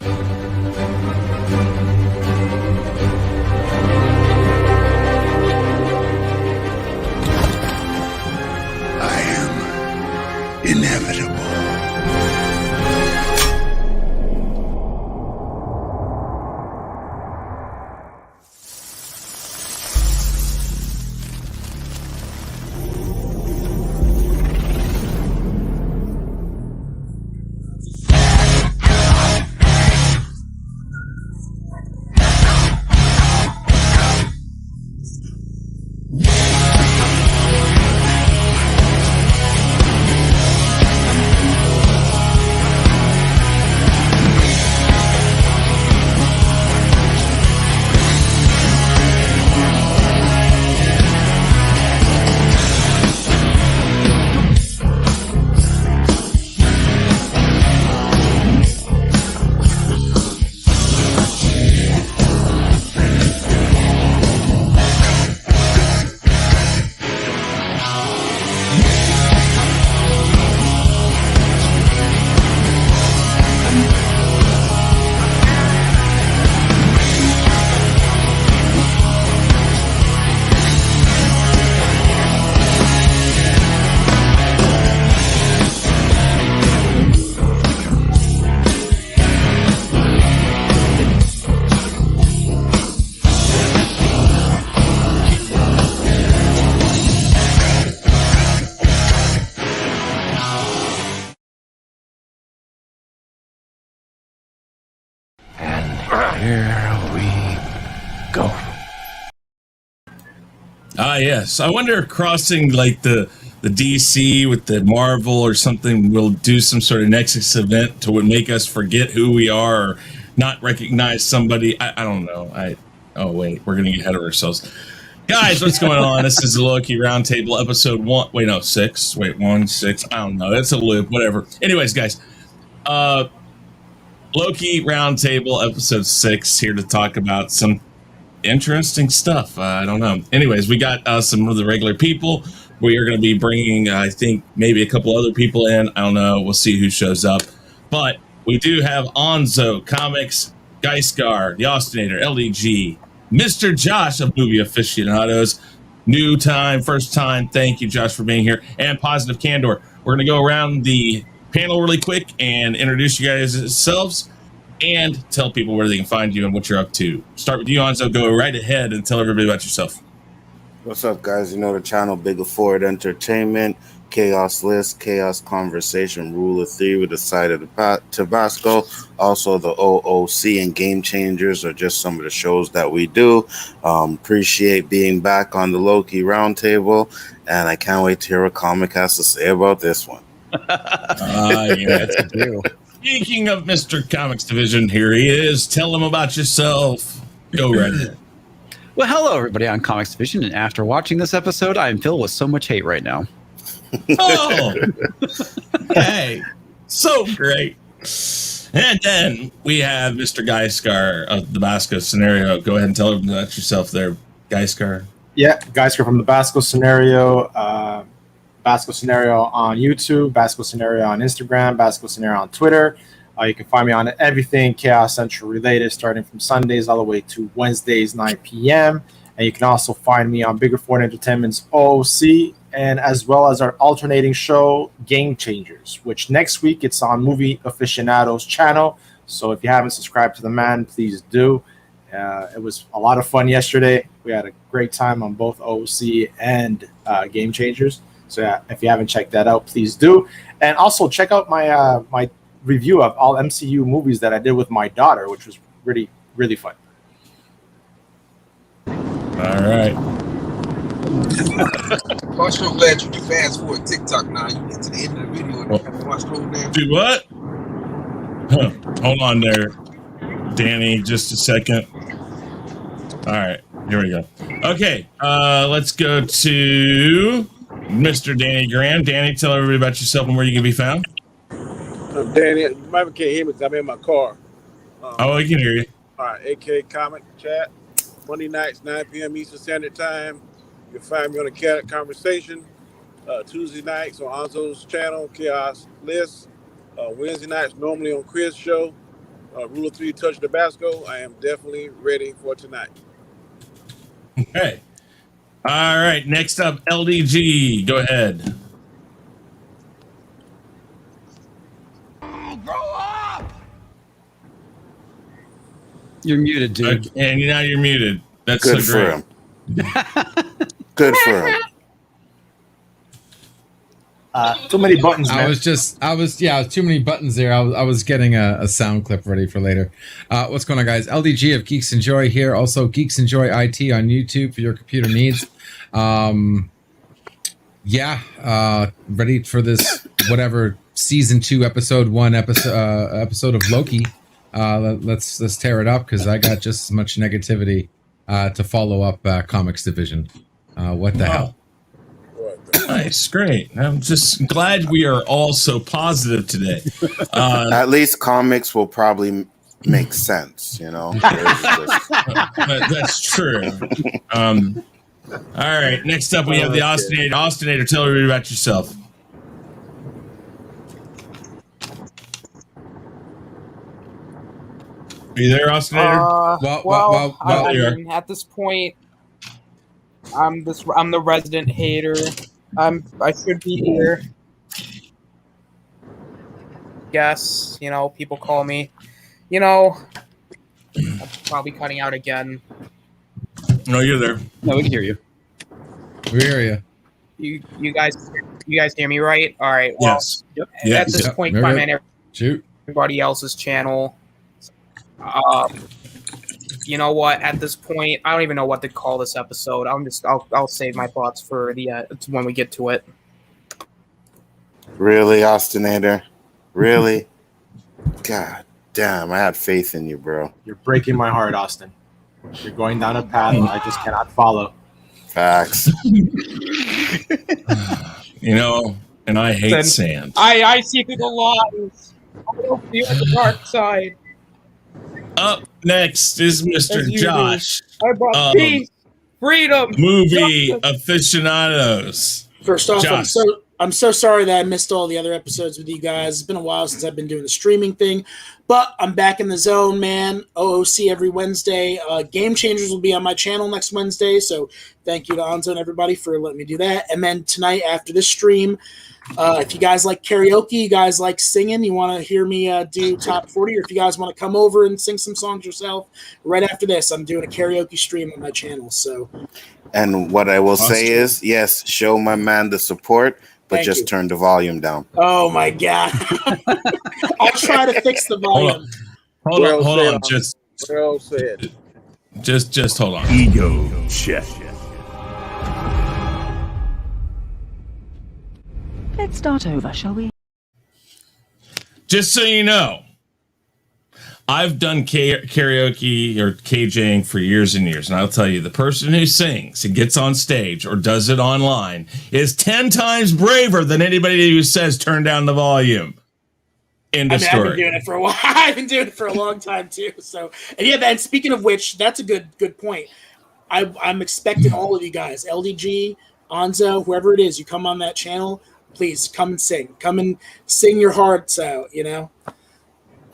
I am inevitable. Here we go. Yes. I wonder if crossing like the DC with the Marvel or something will do some sort of Nexus event to make us forget who we are or not recognize somebody. I don't know. Oh wait, we're gonna get ahead of ourselves. Guys, what's going on? This is the Loki Roundtable, episode 1. Wait, no, 6. Wait, 1, 6. I don't know. That's a loop. Whatever. Anyways, guys, Loki Roundtable, episode 6, here to talk about some interesting stuff. I don't know. Anyways, we got some of the regular people. We are going to be bringing, I think, maybe a couple other people in. I don't know. We'll see who shows up. But we do have Onzo, Comics, Geiskar, The Austinator, LDG, Mr. Josh of Movie Aficionados. New time, first time. Thank you, Josh, for being here. And Positive Candor. We're going to go around the panel really quick and introduce you guys yourselves and tell people where they can find you and what you're up to. Start with you, Onzo. Go right ahead and tell everybody about yourself. What's up, guys? You know the channel, Bigger Forward Entertainment, Khaos List, Khaos Conversation, Rule of Three with the side of the Tabasco. Also, the OOC and Game Changers are just some of the shows that we do. Appreciate being back on the Loki Roundtable, and I can't wait to hear what Comic has to say about this one. Yeah, that's a deal. Speaking of Mr. Comics Division, here he is. Tell him about yourself. Go right ahead. Well, hello, everybody on Comics Division, and after watching this episode, I am filled with so much hate right now. Oh, hey, so great. And then we have Mr. Geiskar of the Basco Scenario. Go ahead and tell him about yourself there, Geiskar. Yeah, Geiskar from the Basco Scenario. Basco Scenario on YouTube, Basco Scenario on Instagram, Basco Scenario on Twitter. You can find me on everything Chaos Central related, starting from Sundays all the way to Wednesdays, 9 p.m. And you can also find me on Bigger Forward Entertainment's OOC, and as well as our alternating show, Game Changers, which next week it's on Movie Aficionados channel. So if you haven't subscribed to the man, please do. It was a lot of fun yesterday. We had a great time on both OOC and Game Changers. So yeah, if you haven't checked that out, please do. And also check out my my review of all MCU movies that I did with my daughter, which was really, really fun. All right. I'm so glad you can fast forward TikTok now. You get to the end of the video and you have to watch the whole damn. Do what? Hold on there, Danny, just a second. All right, here we go. Okay, let's go to Mr. Danny Graham. Danny, tell everybody about yourself and where you can be found. I'm Danny. You might can't hear me because I'm in my car. I can hear you. All right, AK Comic Chat. Monday nights, 9 p.m. Eastern Standard Time. You can find me on the Cat Conversation. Tuesday nights on Onzo's channel, Chaos List. Wednesday nights normally on Chris' show. Rule of 3 touch Tabasco. I am definitely ready for tonight. Okay. All right. Next up, LDG. Go ahead. Grow up! You're muted, dude. And now you're muted. That's Good so for great. him. Good for him. Too many buttons, man. I was too many buttons there. I was getting a sound clip ready for later. What's going on, guys? LDG of Geeks Enjoy here. Also, Geeks Enjoy IT on YouTube for your computer needs. Ready for this, whatever, season 2, episode 1 episode of Loki. Let's tear it up, because I got just as much negativity to follow up Comics Division. What the hell? Nice, great. I'm just glad we are all so positive today. At least comics will probably make sense, you know. That's true. All right, next up we have the Austinator. Austinator, tell everybody about yourself. Are you there, Austinator? Well, at this point, I'm the resident hater. I should be here. Yes, people call me. I'm probably cutting out again. No, you're there. No, we can hear you. We hear you. You guys hear me right? All right. Well, yes. Yep. At this point, I'm on everybody else's channel. You know what? At this point, I don't even know what to call this episode. I'll save my thoughts for when we get to it. Really, Austinator? Really? God damn, I had faith in you, bro. You're breaking my heart, Austin. You're going down a path I just cannot follow. Facts. And I hate sand. I see through the lies. I don't feel the dark side. Up next is Mr. Josh. I brought peace, freedom, movie aficionados. First off, Josh. I'm so sorry that I missed all the other episodes with you guys. It's been a while since I've been doing the streaming thing, but I'm back in the zone, man. OOC every Wednesday. Game Changers will be on my channel next Wednesday, so thank you to Anzo and everybody for letting me do that. And then tonight after this stream, if you guys like karaoke, you guys like singing, you want to hear me do top 40, or if you guys want to come over and sing some songs yourself, right after this, I'm doing a karaoke stream on my channel. So, and what I will say is, yes, show my man the support, but just turn the volume down. Oh my God. I'll try to fix the volume. Hold on. Just hold on. Ego check. Let's start over, shall we? Just so you know, I've done karaoke or KJing for years and years, and I'll tell you, the person who sings and gets on stage or does it online is 10 times braver than anybody who says turn down the volume. End of story. I've been doing it for a while. I've been doing it for a long time too. So, and yeah, and speaking of which, that's a good point. I'm expecting all of you guys, LDG, Anzo, whoever it is, you come on that channel, please come and sing. Come and sing your hearts out,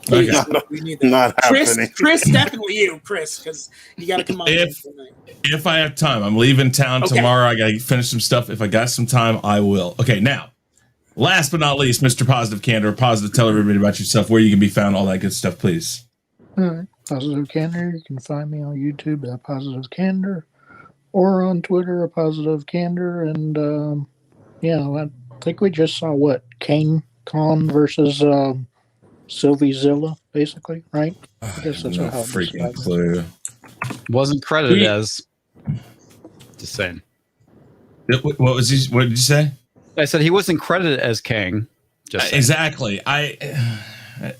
Please, we need that. Not happening. Chris, definitely you, Chris, because you got to come on. If I have time, I'm leaving town tomorrow. I got to finish some stuff. If I got some time, I will. Okay, now, last but not least, Mr. Positive Candor. Positive, tell everybody about yourself, where you can be found, all that good stuff, please. All right, Positive Candor. You can find me on YouTube at Positive Candor, or on Twitter at Positive Candor. And I think we just saw Kane Khan versus Sylvie Zilla, basically, right? I guess that's no how freaking clue. Wasn't credited as. Just saying. What was he? What did you say? I said he wasn't credited as Kang. Just exactly.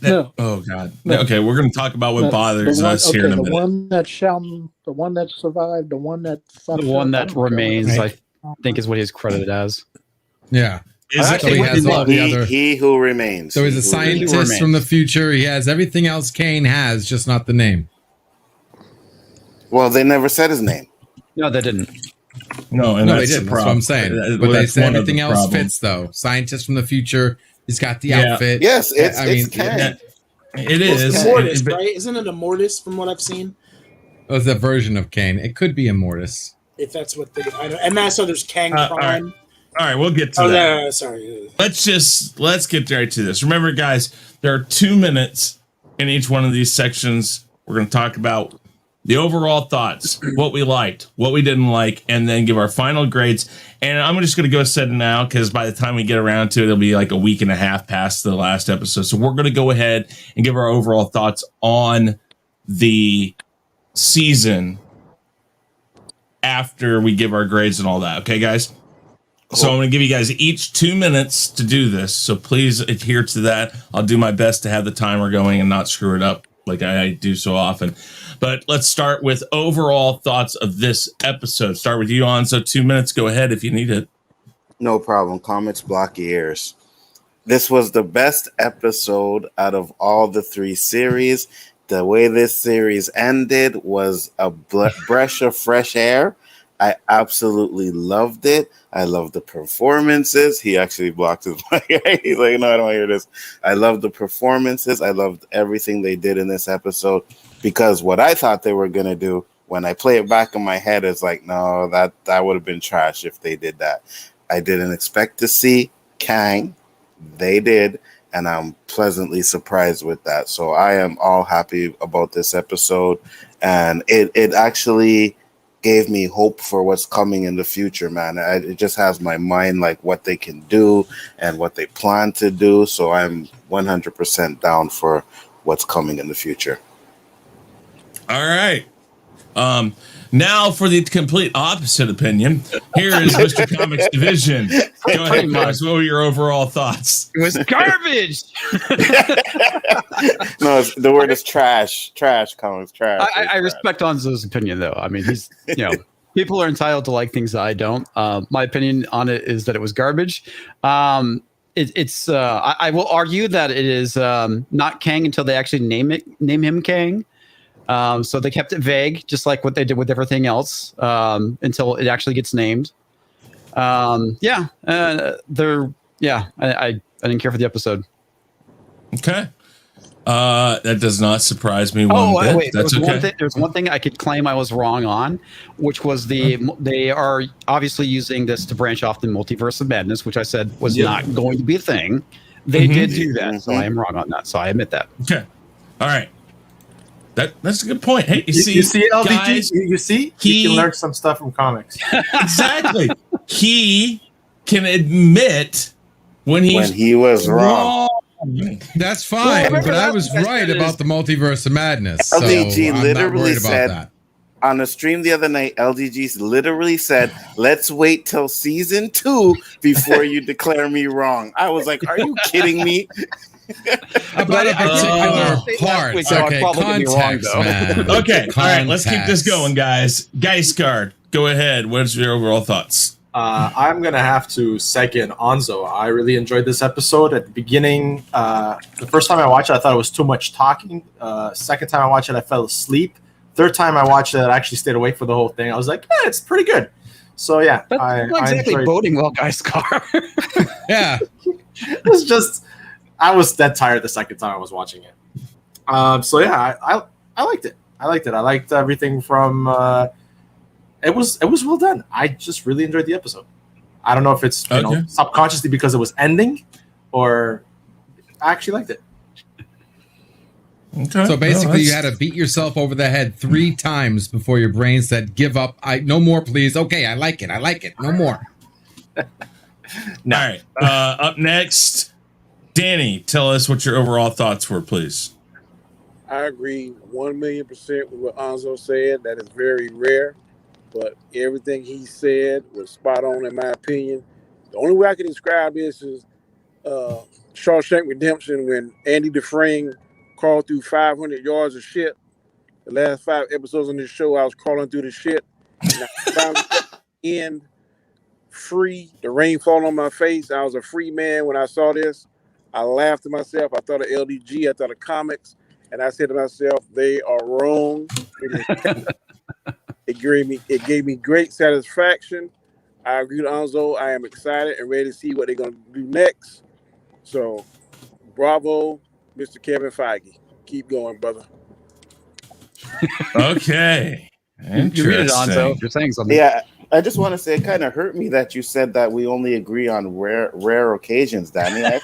No. Oh God. No. Okay, we're going to talk about what bothers us here in a minute. The one that the one that survived, the one that remains, I think, is what he's credited as. Yeah. He who remains. So he's a scientist from the future. He has everything else Kane has, just not the name. Well, they never said his name. No, they didn't. No, they didn't. That's what I'm saying. But they said everything else fits, though. Scientist from the future. He's got the outfit. Yes, it's Kang. It It's is. Immortus, right? Isn't it Immortus from what I've seen? It was a version of Kane. It could be Immortus. If that's what they, I don't, and that's so there's Kang Prime. All right, we'll get to that. Sorry. Let's get right to this. Remember, guys, there are 2 minutes in each one of these sections. We're going to talk about the overall thoughts, what we liked, what we didn't like, and then give our final grades. And I'm just going to go ahead now because by the time we get around to it, it'll be like a week and a half past the last episode. So we're going to go ahead and give our overall thoughts on the season after we give our grades and all that. Okay, guys? So I'm going to give you guys each 2 minutes to do this. So please adhere to that. I'll do my best to have the timer going and not screw it up like I do so often. But let's start with overall thoughts of this episode. Start with you, Anzo. 2 minutes. Go ahead if you need it. No problem. Comments block your ears. This was the best episode out of all the 3 series. The way this series ended was a breath of fresh air. I absolutely loved it. I loved the performances. He actually blocked his mic. He's like, no, I don't want to hear this. I loved the performances. I loved everything they did in this episode because what I thought they were going to do when I play it back in my head is like, no, that would have been trash if they did that. I didn't expect to see Kang. They did. And I'm pleasantly surprised with that. So I am all happy about this episode. And it actually gave me hope for what's coming in the future, man. It just has my mind like what they can do and what they plan to do. So I'm 100% down for what's coming in the future. All right. Now for the complete opposite opinion. Here is Mr. Comics Division. Go ahead, Comics. What were your overall thoughts? It was garbage. No, the word is trash. Trash, Comics. Trash. I respect Anzo's opinion, though. I mean, he's, people are entitled to like things that I don't. My opinion on it is that it was garbage. I will argue that it is not Kang until they actually name him Kang. So they kept it vague, just like what they did with everything else, until it actually gets named. I didn't care for the episode. Okay. That does not surprise me one bit. Wait, That's okay. There's one thing I could claim I was wrong on, which was they are obviously using this to branch off the multiverse of madness, which I said was not going to be a thing. They did do that, so I am wrong on that. So I admit that. Okay. All right. That's a good point. Hey, you see, LDG, guys, you see, he can learn some stuff from comics. Exactly. He can admit when he was wrong. That's fine, but I was right about the multiverse of madness. So LDG I'm literally not said that. on the stream the other night, LDG literally said, let's wait till season 2 before you declare me wrong. I was like, are you kidding me? About a particular part. Okay, context, man. Okay, all right, let's keep this going, guys. Geistguard, go ahead. What's your overall thoughts? I'm going to have to second Anzo. I really enjoyed this episode. At the beginning, the first time I watched it, I thought it was too much talking. Second time I watched it, I fell asleep. Third time I watched it, I actually stayed awake for the whole thing. I was like, it's pretty good. So, yeah. That's not exactly boding well, Geistguard. Yeah. It was just... I was dead tired the second time I was watching it. I liked it. I liked everything from. It was well done. I just really enjoyed the episode. I don't know if it's subconsciously because it was ending, or I actually liked it. Okay. So basically, you had to beat yourself over the head 3 times before your brain said, "Give up. No more, please." Okay, I like it. No more. No. All right. Up next. Danny, tell us what your overall thoughts were, please. I agree 1,000,000% with what Anzo said. That is very rare, but everything he said was spot on in my opinion. The only way I can describe this is Shawshank Redemption when Andy Dufresne crawled through 500 yards of shit. The last 5 episodes on this show, I was crawling through the shit. And I finally got the end free, the rain falling on my face. I was a free man when I saw this. I laughed to myself. I thought of LDG. I thought of comics. And I said to myself, they are wrong. It gave me great satisfaction. I agree with Anzo. I am excited and ready to see what they're going to do next. So, bravo, Mr. Kevin Feige. Keep going, brother. Okay. You read it, Anzo, if you're saying something. Yeah, I just want to say it kind of hurt me that you said that we only agree on rare occasions, Danny. I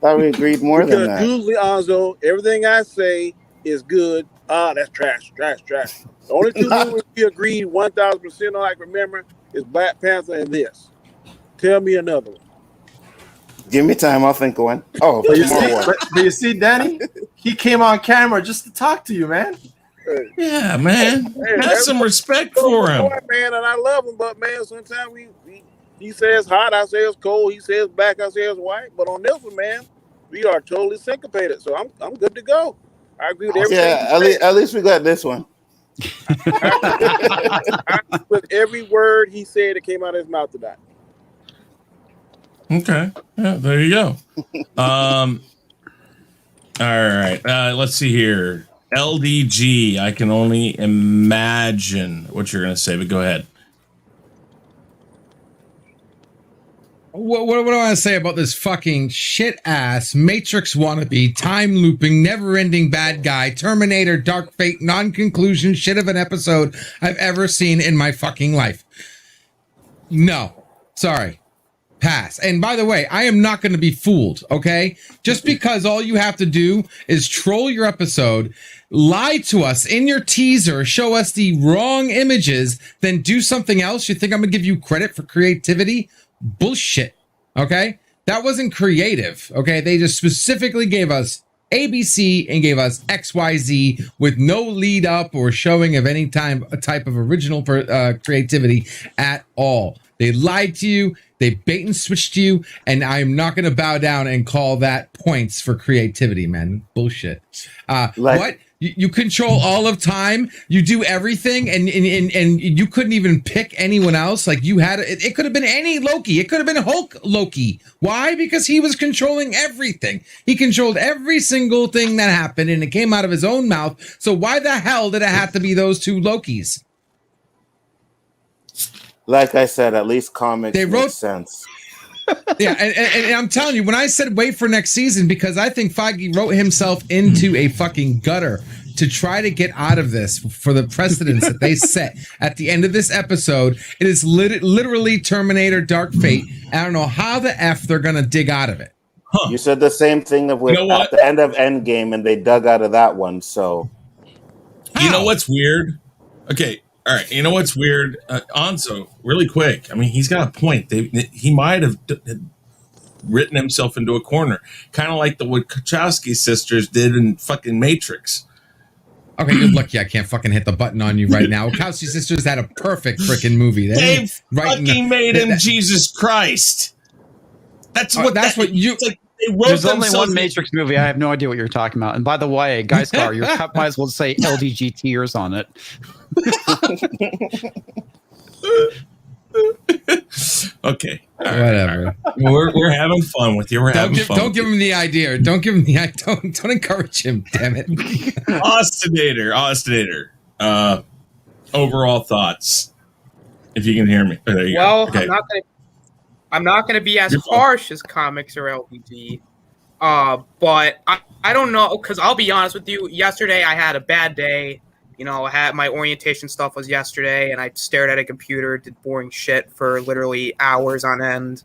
thought we agreed more than that. Usually, Anzo, everything I say is good. That's trash. The only two movies we agreed 1,000% on, I can remember, is Black Panther and this. Tell me another one. Give me time. I'll think of one. Oh, but you see, Danny, he came on camera just to talk to you, man. Yeah, man. Have some respect for him. Man, and I love him, but man, sometimes he says hot, I say it's cold. He says black, I say it's white. But on this one, man, we are totally syncopated. So I'm good to go. I agree with everything. Yeah, at least we got this one. With every word he said that came out of his mouth tonight. Okay. Yeah, there you go. All right. Let's see here. LDG. I can only imagine what you're going to say, but go ahead. What do I want to say about this fucking shit ass Matrix wannabe, time looping, never ending bad guy, Terminator, Dark Fate, non conclusion shit of an episode I've ever seen in my fucking life? No. Sorry. Pass. And by the way, I am not going to be fooled, okay? Just because all you have to do is troll your episode, lie to us in your teaser, show us the wrong images, then do something else. You think I'm going to give you credit for creativity? Bullshit. Okay? That wasn't creative. Okay? They just specifically gave us ABC and gave us XYZ with no lead up or showing of any type of original creativity at all. They lied to you. They bait and switched you, and I'm not going to bow down and call that points for creativity, man. Bullshit. What? You control all of time. You do everything, and you couldn't even pick anyone else. Like you had, it could have been any Loki. It could have been Hulk Loki. Why? Because he was controlling everything. He controlled every single thing that happened, and it came out of his own mouth. So why the hell did it have to be those two Lokis? Like I said, at least comics make sense. Yeah, and I'm telling you, when I said wait for next season, because I think Feige wrote himself into a fucking gutter to try to get out of this for the precedents that they set at the end of this episode. It is literally Terminator Dark Fate. I don't know how the F they're going to dig out of it. Huh. You said the same thing with at the end of Endgame, and they dug out of that one. So, you know what's weird? Okay. All right, you know what's weird? Anzo, really quick. I mean, he's got a point. He might have written himself into a corner, kind of like the Wachowski sisters did in fucking Matrix. Okay, you're lucky I can't fucking hit the button on you right now. Wachowski sisters had a perfect freaking movie. They fucking made him Jesus Christ. That's what you. Like, there's only one Matrix movie. I have no idea what you're talking about. And by the way, Guy Scar, you might as well say LDG tears on it. Okay. Whatever. We're having fun with you. Don't give him the idea. Don't give him the idea. Don't encourage him. Damn it. Ostinator. Overall thoughts. If you can hear me. There you go. Okay. I'm not gonna be as harsh as comics or LBG. But I don't know, because I'll be honest with you. Yesterday I had a bad day. You know, I had my orientation stuff was yesterday, and I stared at a computer, did boring shit for literally hours on end.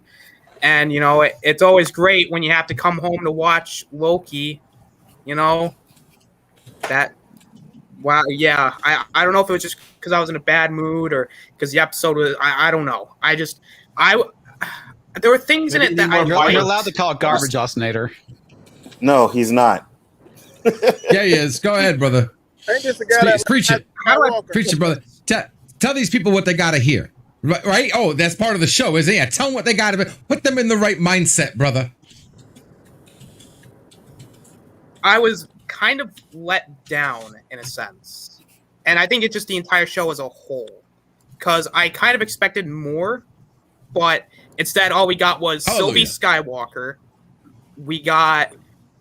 And, you know, it's always great when you have to come home to watch Loki, you know. Wow, yeah. I don't know if it was just because I was in a bad mood or because the episode was, I don't know. There were things in it that You're allowed to call it garbage, Ostinator. No, he's not. Yeah, he is. Go ahead, brother. Preach it. Preach it, brother. Tell these people what they got to hear. Right? Oh, that's part of the show, isn't it? Yeah, tell them what they got to put them in the right mindset, brother. I was kind of let down in a sense. And I think it's just the entire show as a whole. Because I kind of expected more, but instead all we got was Sylvie Skywalker. We got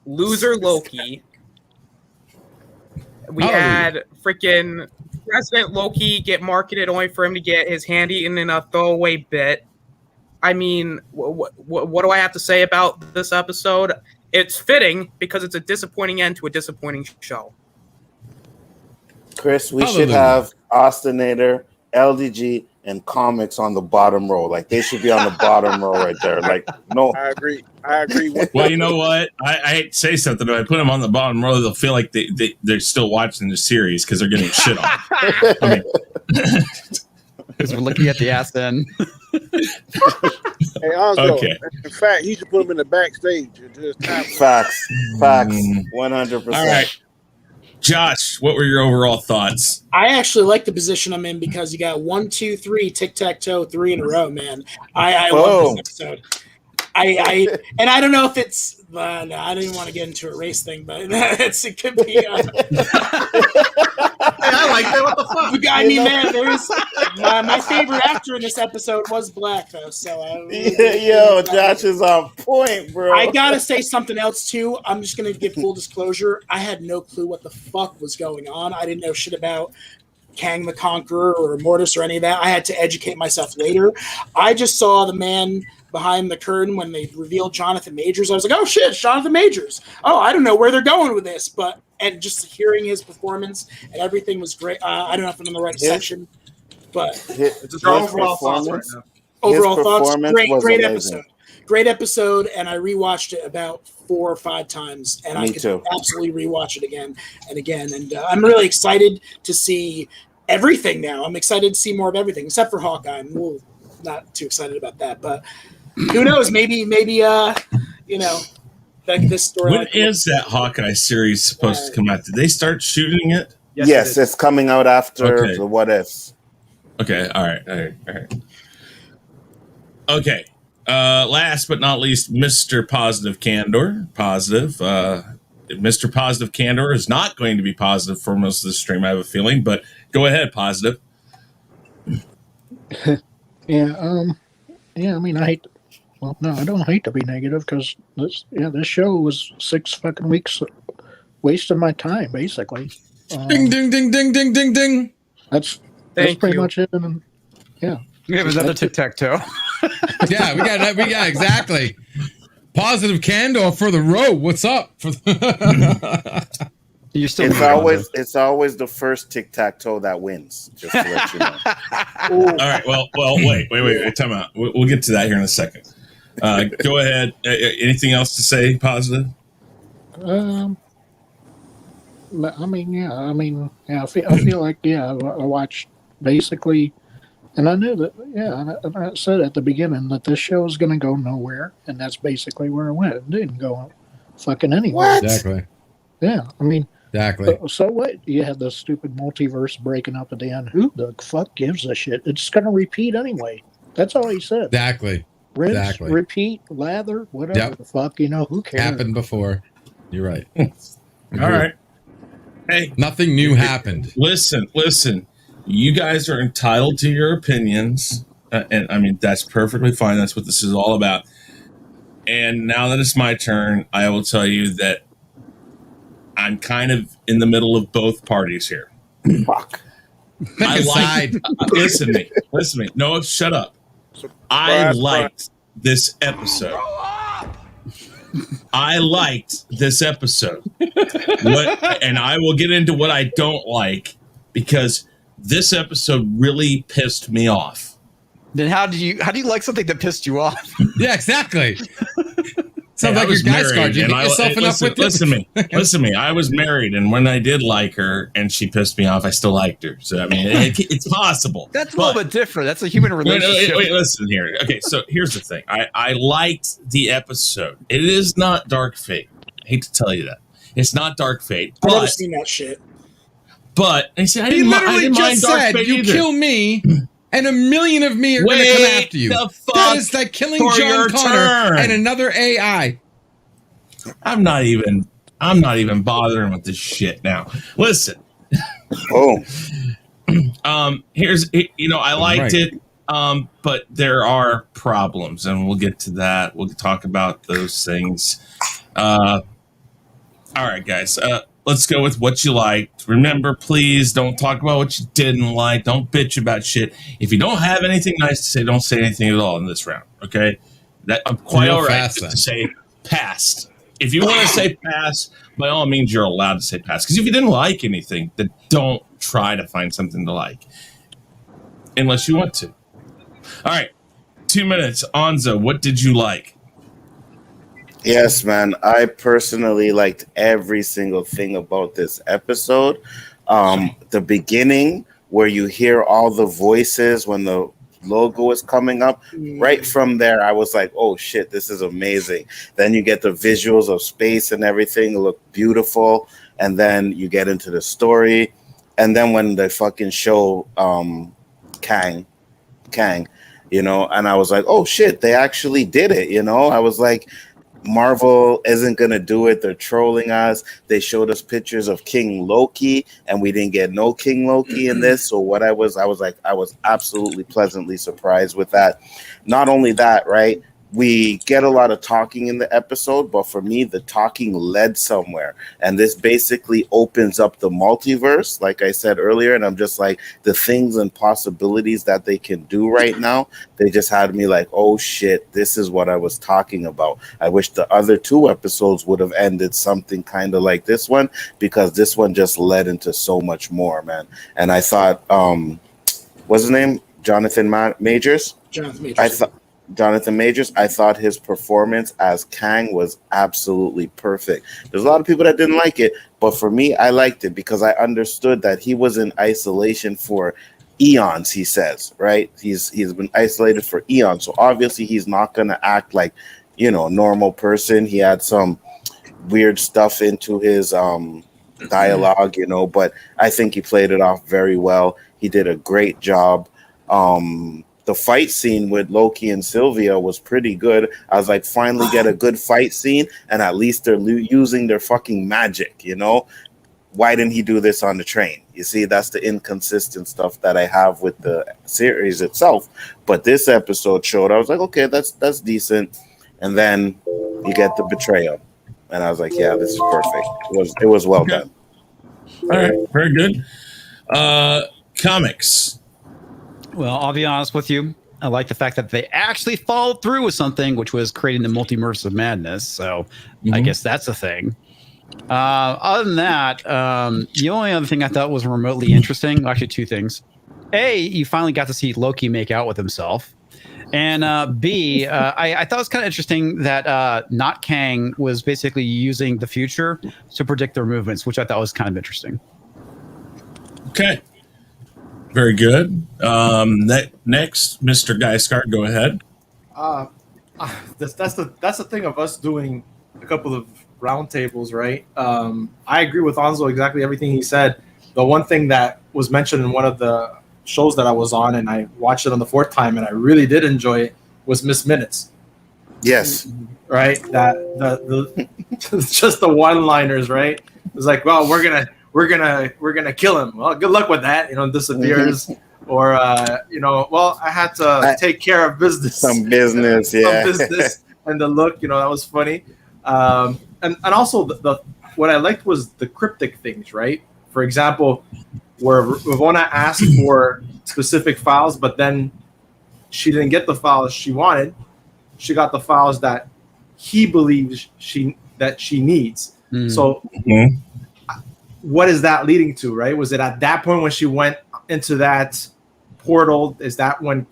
loser Loki. We had freaking President Loki get marketed only for him to get his hand eaten in a throwaway bit. I mean, what do I have to say about this episode? it's fitting because it's a disappointing end to a disappointing show. Chris, we should have Austinator, LDG, and comics on the bottom row. Like they should be on the bottom row right there. Like no, I agree. Well, you know what? I hate to say something, but I put them on the bottom row. They'll feel like they're still watching the series because they're getting shit on. I mean, because we're looking at the ass end. Hey, Anzo, Okay. in fact, he should put him in the backstage. Facts, 100%. All right, Josh, what were your overall thoughts? I actually like the position I'm in because you got 1, 2, 3, tic-tac-toe, 3 in a row, man. I love this episode. And I don't know if it's no, I didn't want to get into a race thing, but it could be. I like that. What the fuck? I mean, man, there's my favorite actor in this episode was black though, so yo, Josh is on point, bro. I gotta say something else too. I'm just gonna give full disclosure. I had no clue what the fuck was going on. I didn't know shit about Kang the Conqueror or Mortis or any of that. I had to educate myself later. I just saw the man behind the curtain when they revealed Jonathan Majors. I was like, oh shit, it's Jonathan Majors. Oh, I don't know where they're going with this, and just hearing his performance and everything was great. I don't know if I'm in the right section, but overall thoughts right now. Overall thoughts, great episode. Great episode, and I rewatched it about 4 or 5 times, and I could absolutely rewatch it again and again. And I'm really excited to see everything now. I'm excited to see more of everything, except for Hawkeye. I'm not too excited about that, but who knows? Maybe this story. When is that Hawkeye series supposed to come out? Did they start shooting it? Yes, it's coming out after the What Ifs. Okay, all right. Okay. Last but not least, Mr. Positive Candor. Mr. Positive Candor is not going to be positive for most of the stream, I have a feeling, but go ahead, Positive. I mean, I don't hate to be negative because this show was 6 fucking weeks wasting my time, basically. Ding, ding, ding, ding, ding, ding, ding. That's pretty much it. And, yeah. We have another tic-tac-toe. Yeah, we got exactly. Positive Candor for the row. What's up? You're still it's always the first tic-tac-toe that wins, just to let you know. All right, well, wait, time out. We'll get to that here in a second. Go ahead. Anything else to say, Positive? I feel like I watched basically, and I knew that and I said at the beginning that this show is going to go nowhere, and that's basically where it went. It didn't go fucking anywhere. What? Exactly. Yeah, I mean, exactly. So what? You had the stupid multiverse breaking up at the end. Who the fuck gives a shit? It's going to repeat anyway. That's all he said. Exactly. Rinse, repeat, lather, whatever the fuck, who cares? Happened before. You're right. All right. Hey, nothing new happened. Listen. You guys are entitled to your opinions, and I mean that's perfectly fine. That's what this is all about. And now that it's my turn, I will tell you that I'm kind of in the middle of both parties here. Fuck. Listen to me. No, shut up. I liked this episode. I liked this episode. And I will get into what I don't like because this episode really pissed me off. Then how do you like something that pissed you off? Yeah, exactly. Sounds like your guy's card. You get yourself enough with listen to me. I was married, and when I did like her and she pissed me off, I still liked her. So I mean, it's possible. That's a little bit different. That's a human relationship. Wait, listen here. Okay, so here's the thing. I liked the episode. It is not Dark Fate. I hate to tell you that. It's not Dark Fate. I've never seen that shit. But I literally just said, "You kill me." And 1 million of me are going to come after you. That is like killing John Connor and another AI. I'm not even bothering with this shit now. Listen. Here's I liked it, but there are problems, and we'll get to that. We'll talk about those things. All right, guys. Let's go with what you liked. Remember, please don't talk about what you didn't like. Don't bitch about shit. If you don't have anything nice to say, don't say anything at all in this round. Okay? That I'm quite all right to say past. if you want to say pass, by all means, you're allowed to say pass. Because if you didn't like anything, then don't try to find something to like, unless you want to. All right, 2 minutes. Anzo, what did you like? Yes, man. I personally liked every single thing about this episode. The beginning, where you hear all the voices when the logo is coming up, right from there, I was like, oh shit, this is amazing. Then you get the visuals of space and everything look beautiful. And then you get into the story. And then when they fucking show Kang, you know, and I was like, oh shit, they actually did it, you know? I was like, Marvel isn't gonna do it. They're trolling us. They showed us pictures of King Loki, and we didn't get no King Loki in this. So what I was absolutely pleasantly surprised with that. Not only that, right? We get a lot of talking in the episode, but for me, the talking led somewhere. And this basically opens up the multiverse, like I said earlier. And I'm just like, the things and possibilities that they can do right now, they just had me like, oh shit, this is what I was talking about. I wish the other 2 episodes would have ended something kind of like this one, because this one just led into so much more, man. And I thought, what's his name? Jonathan Majors? Jonathan Majors, I thought his performance as Kang was absolutely perfect. There's a lot of people that didn't like it, but for me, I liked it because I understood that he was in isolation for eons, he says, right? He's been isolated for eons, so obviously he's not going to act like, you know, a normal person. He had some weird stuff into his dialogue, you know, but I think he played it off very well. He did a great job. The fight scene with Loki and Sylvia was pretty good. I was like, finally get a good fight scene, and at least they're using their fucking magic, you know? Why didn't he do this on the train? You see, that's the inconsistent stuff that I have with the series itself. But this episode showed, I was like, okay, that's decent. And then you get the betrayal. And I was like, yeah, this is perfect. It was well done. All right, very good. Comics. Well, I'll be honest with you. I like the fact that they actually followed through with something, which was creating the multiverse of madness. So I guess that's a thing. Other than that, the only other thing I thought was remotely interesting, well, actually 2 things. A, you finally got to see Loki make out with himself. And B, I thought it was kind of interesting that not Kang was basically using the future to predict their movements, which I thought was kind of interesting. Okay. Very good. Next, Mr. Geisgard, go ahead. That's the thing of us doing a couple of roundtables, right? I agree with Anzo exactly everything he said. The one thing that was mentioned in one of the shows that I was on, and I watched it on the 4th time, and I really did enjoy it, was Miss Minutes. Yes. Right. That the just the one-liners, right? It's like, well, we're gonna kill him. Well, good luck with that. You know, disappears, or you know, well, I had to take care of business, some business, and the look, you know, that was funny. And also the what I liked was the cryptic things, right? For example, where Ravonna asked for specific files, but then she didn't get the files she wanted. She got the files that he believes she needs. So. What is that leading to, right? Was it at that point when she went into that portal? Is that when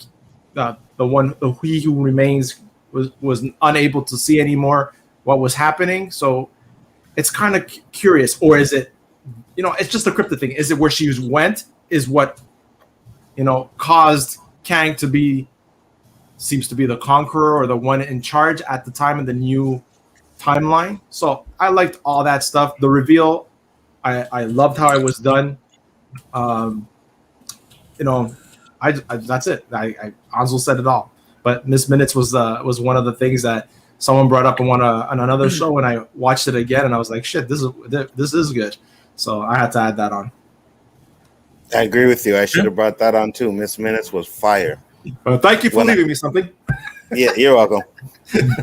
the He Who Remains was unable to see anymore what was happening? So it's kind of curious. Or is it, you know, it's just a cryptic thing. Is it where she went is what, you know, caused Kang to be, seems to be the conqueror or the one in charge at the time of the new timeline? So I liked all that stuff. The reveal, I loved how it was done. You know, I that's it. Anzo said it all. But Miss Minutes was one of the things that someone brought up on another show, and I watched it again, and I was like, shit, this is good. So I had to add that on. I agree with you. I should have brought that on too. Miss Minutes was fire. Well, thank you for leaving me something. Yeah, you're welcome.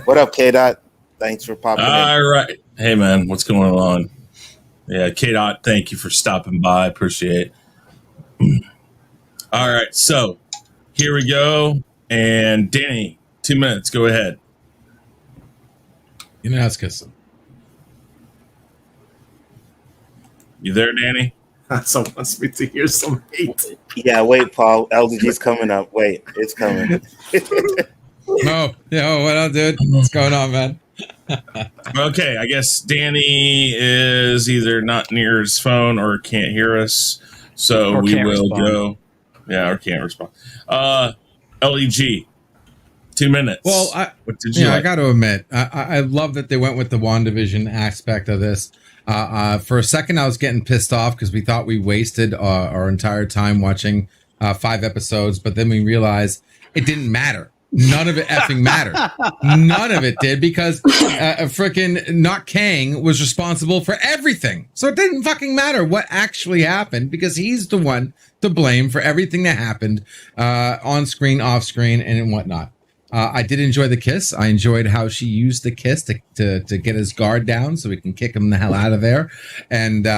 What up, K-Dot? Thanks for popping in. All right. Hey, man, what's going on? Yeah, K-Dot, thank you for stopping by. Appreciate it. All right, so here we go. And Danny, 2 minutes. Go ahead. You know, ask us. You there, Danny? Someone wants me to hear some hate. Yeah, wait, Paul. LDG's coming up. Wait, it's coming. No, what up, dude? What's going on, man? Okay, I guess Danny is either not near his phone or can't hear us, so Or we can't will respond. go. Yeah, or can't respond. LEG, 2 minutes. Well, what did you I like? got to admit, I love that they went with the WandaVision aspect of this. For a second, I was getting pissed off because we thought we wasted our entire time watching 5 episodes, but then we realized it didn't matter. None of it effing mattered. None of it did because frickin' not Kang was responsible for everything. So it didn't fucking matter what actually happened because he's the one to blame for everything that happened on screen, off screen, and whatnot. I did enjoy the kiss. I enjoyed how she used the kiss to get his guard down so we can kick him the hell out of there and,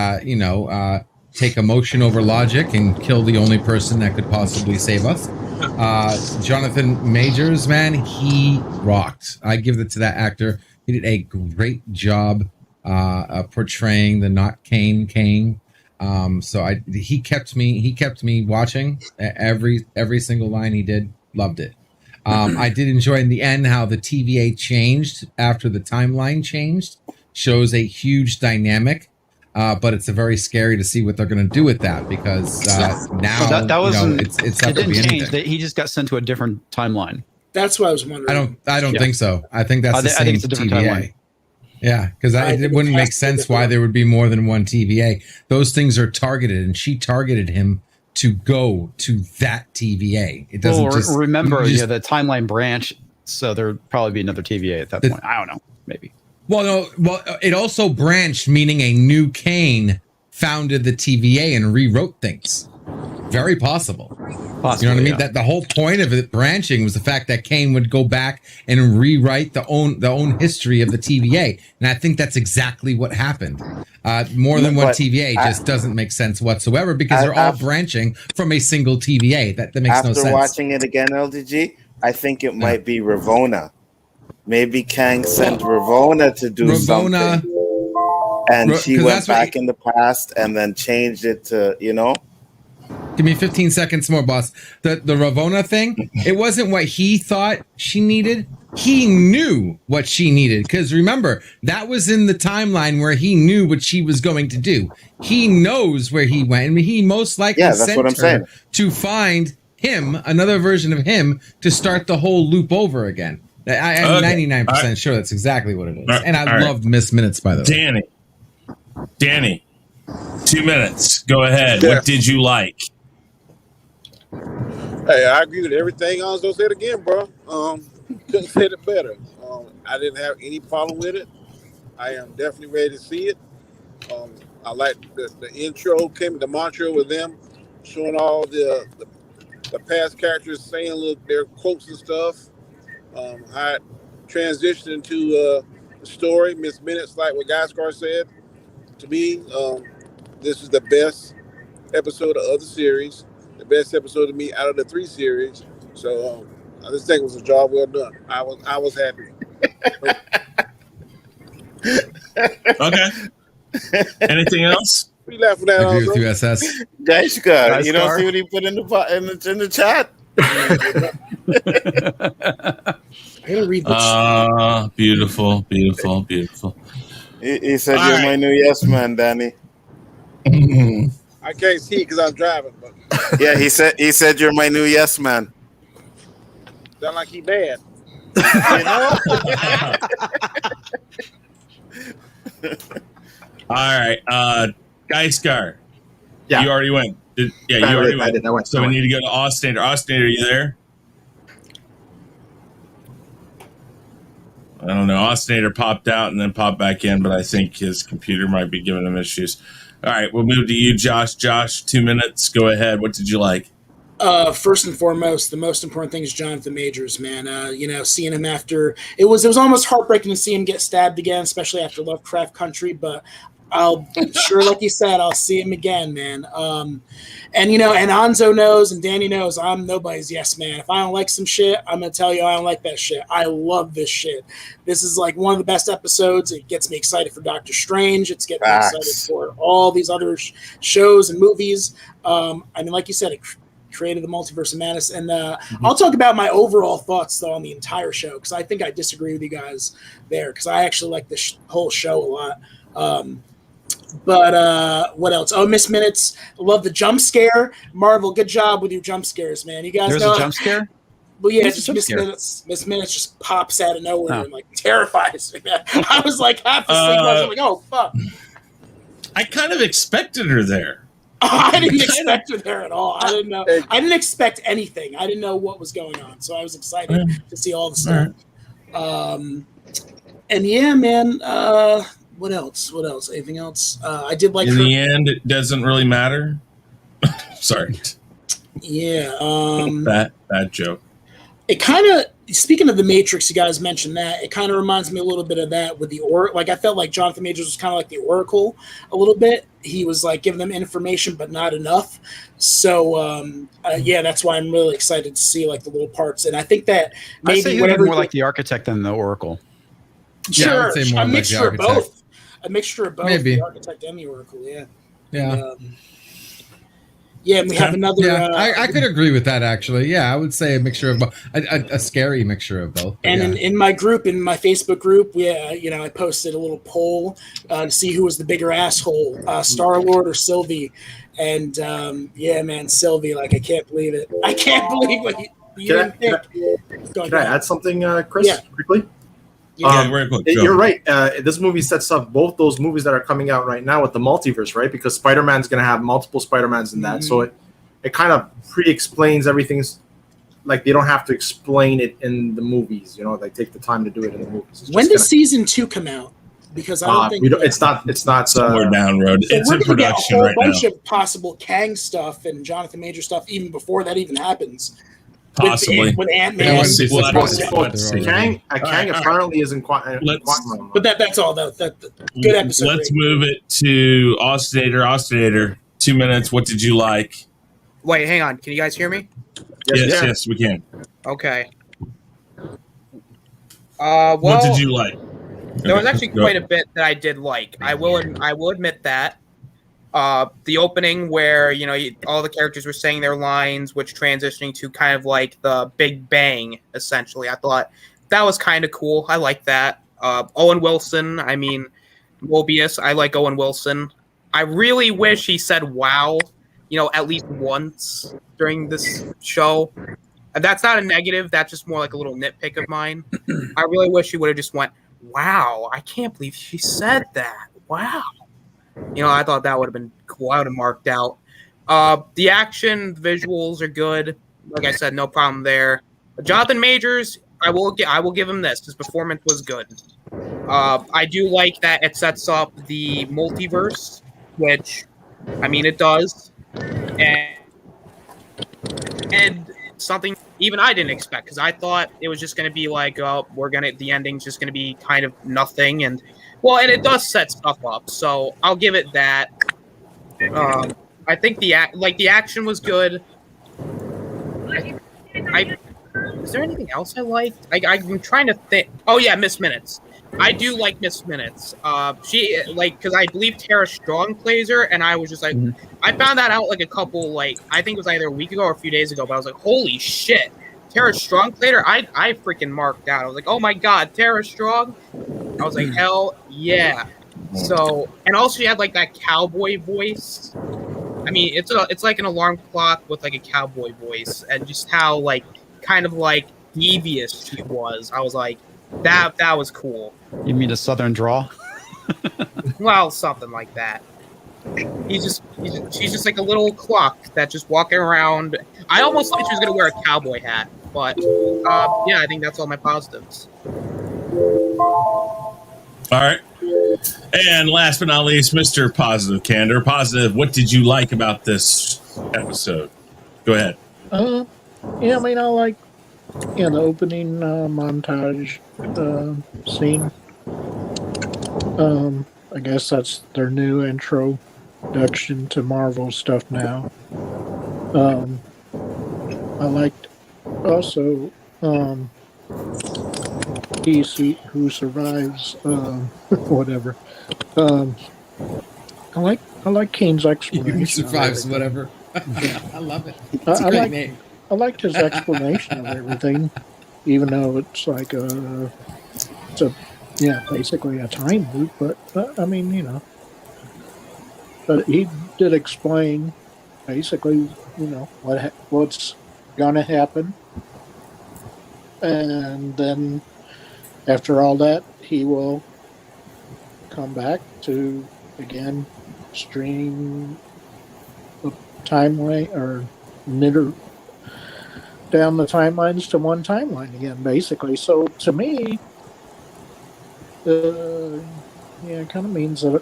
take emotion over logic and kill the only person that could possibly save us. Jonathan Majors, man, he rocked. I give it to that actor. He did a great job portraying the not Kang. He kept me watching every single line he did. Loved it. I did enjoy in the end how the TVA changed after the timeline changed. Shows a huge dynamic. But it's very scary to see what they're going to do with that because now that wasn't. It's it up to didn't be change. anything. He just got sent to a different timeline. That's what I was wondering. I don't think so. I think that's the I same think it's a different TVA. timeline. Yeah, because it wouldn't make sense why there would be more than one TVA. Those things are targeted, and she targeted him to go to that TVA. It doesn't just remember the timeline branch, so there'd probably be another TVA at that point. I don't know, maybe. Well, it also branched, meaning a new Kane founded the TVA and rewrote things. Very possible. You know what I mean? Yeah. That the whole point of it branching was the fact that Kane would go back and rewrite the own history of the TVA, and I think that's exactly what happened. More than one TVA just doesn't make sense whatsoever because they're all branching from a single TVA. That makes no sense. After watching it again, LDG, I think it might be Ravonna. Maybe Kang sent Ravonna to do something, and she went back in the past and then changed it to, Give me 15 seconds more, boss. The Ravonna thing, it wasn't what he thought she needed. He knew what she needed. Because remember, that was in the timeline where he knew what she was going to do. He knows where he went. And he most likely sent her to find him, another version of him, to start the whole loop over again. I'm 99% sure that's exactly what it is. And I loved Miss Minutes, by the way. Danny, 2 minutes. Go ahead. Yeah. What did you like? Hey, I agree with everything Anzo said again, bro. Couldn't say it better. I didn't have any problem with it. I am definitely ready to see it. I like the intro, the mantra with them showing all the past characters saying their quotes and stuff. How it transitioned into the story. Miss Minutes, like what Guyscar said. To me, this is the best episode of the series. The best episode of me out of the 3 series. So I just think it was a job well done. I was happy. Okay. Anything else? What are you laughing at? I agree with you, SS. Guyscar, you don't see what he put in the chat? I gotta read this. Beautiful. He said you're my new yes man, Danny. I can't see it because I'm driving. But yeah, he said you're my new yes man. Sound like he bad. All right, Guyscar. Yeah, you already went. You already went. I went. So we need to go to Austin. Austin, are you there? I don't know. Austinator popped out and then popped back in, but I think his computer might be giving him issues. All right, we'll move to you, Josh. Josh, 2 minutes. Go ahead. What did you like? First and foremost, the most important thing is Jonathan Majors, man. Seeing him after it was almost heartbreaking to see him get stabbed again, especially after Lovecraft Country. But I'll sure, like you said, I'll see him again, man. And and Anzo knows and Danny knows I'm nobody's yes man. If I don't like some shit, I'm gonna tell you I don't like that shit. I love this shit. This is like one of the best episodes. It gets me excited for Doctor Strange. It's getting me excited for all these other shows and movies. I mean, like you said, it created the Multiverse of Madness. And I'll talk about my overall thoughts though on the entire show, because I think I disagree with you guys there, because I actually like this whole show a lot. But what else? Oh, Miss Minutes. Love the jump scare. Marvel, good job with your jump scares, man. You guys There's know a jump scare? Well, yeah, What's just a jump Miss scare? Minutes. Miss Minutes just pops out of nowhere and like terrifies me. I was like half asleep. I was like, oh fuck. I kind of expected her there. I didn't expect her there at all. I didn't know. I didn't expect anything. I didn't know what was going on, so I was excited to see all the stuff. And yeah, man. What else? What else? Anything else? I did like. In the end, it doesn't really matter. Sorry. Yeah. Bad joke. It kind of, speaking of the Matrix, you guys mentioned that. It kind of reminds me a little bit of that with the Oracle. Like, I felt like Jonathan Majors was kind of like the Oracle a little bit. He was like giving them information, but not enough. So, yeah, that's why I'm really excited to see like the little parts. And I think that maybe I'd say he was more like the architect than the Oracle. Sure, Yeah, I would say more a like mixture the of architect. both. A mixture of both, Maybe. the architect and the Oracle. Yeah. Yeah. Yeah, and we have another. Yeah, I could agree with that actually. Yeah, I would say a mixture of both, a scary mixture of both. And yeah. in my group, in my Facebook group, I posted a little poll to see who was the bigger asshole, Star-Lord or Sylvie. And yeah, man, Sylvie, like I can't believe it. I can't believe what you didn't think. Can I add something, Chris, quickly? Yeah, very quick. You're right. This movie sets up both those movies that are coming out right now with the multiverse, right? Because Spider-Man's going to have multiple Spider-Mans in that. So it kind of pre-explains everything. Like, they don't have to explain it in the movies, they take the time to do it in the movies. When does season 2 come out? Because I don't think it's not somewhere down road. So It's we're in gonna get production a whole right now. bunch of possible Kang stuff and Jonathan Major stuff even before that even happens. Possibly. With Ant-Man. Kang apparently is in quantum realm. But that's all. That good episode. Let's move it to Ostinator. 2 minutes. What did you like? Wait, hang on. Can you guys hear me? Yes, we can. Okay. Well, what did you like? There was actually quite a bit that I did like. I will admit that. The opening where all the characters were saying their lines, which transitioning to kind of like the Big Bang, essentially. I thought that was kind of cool. I like that. Owen Wilson. I mean, Mobius. I like Owen Wilson. I really wish he said "wow," at least once during this show. And that's not a negative. That's just more like a little nitpick of mine. I really wish he would have just went, "Wow, I can't believe she said that. Wow." I thought that would have been cool. I would have marked out. The action, the visuals are good. Like I said, no problem there. Jonathan Majors, I will give him this. His performance was good. I do like that it sets up the multiverse, which, I mean, it does. And something even I didn't expect, because I thought it was just going to be like, the ending's just going to be kind of nothing. And it does set stuff up, so I'll give it that. I think the action was good. Is there anything else I liked? I'm trying to think. Oh yeah, Miss Minutes. I do like Miss Minutes. She because I believe Tara Strong plays her, and I was just like, I found that out like a couple I think it was either a week ago or a few days ago. But I was like, holy shit, Tara Strong played her. I freaking marked out. I was like, oh my god, Tara Strong. I was like, hell yeah. So, and also she had like that cowboy voice. I mean, it's like an alarm clock with like a cowboy voice, and just how kind of devious she was. I was like, that was cool. You mean a southern drawl? Well, something like that. She's just like a little clock that's just walking around. I almost thought she was gonna wear a cowboy hat, but yeah, I think that's all my positives. All right. And last but not least, Mr. Positive Candor. Positive, what did you like about this episode? Go ahead. Yeah, I mean, I like the opening montage scene. I guess that's their new introduction to Marvel stuff now. I liked also who survives whatever. I like Kane's explanation. Who survives whatever. I love it. It's a great name. I liked his explanation of everything, even though it's like basically a time loop. But I mean, but he did explain basically, what's gonna happen, and then after all that, he will come back to again string the timeline or knitter down the timelines to one timeline again, basically. So to me, it kind of means that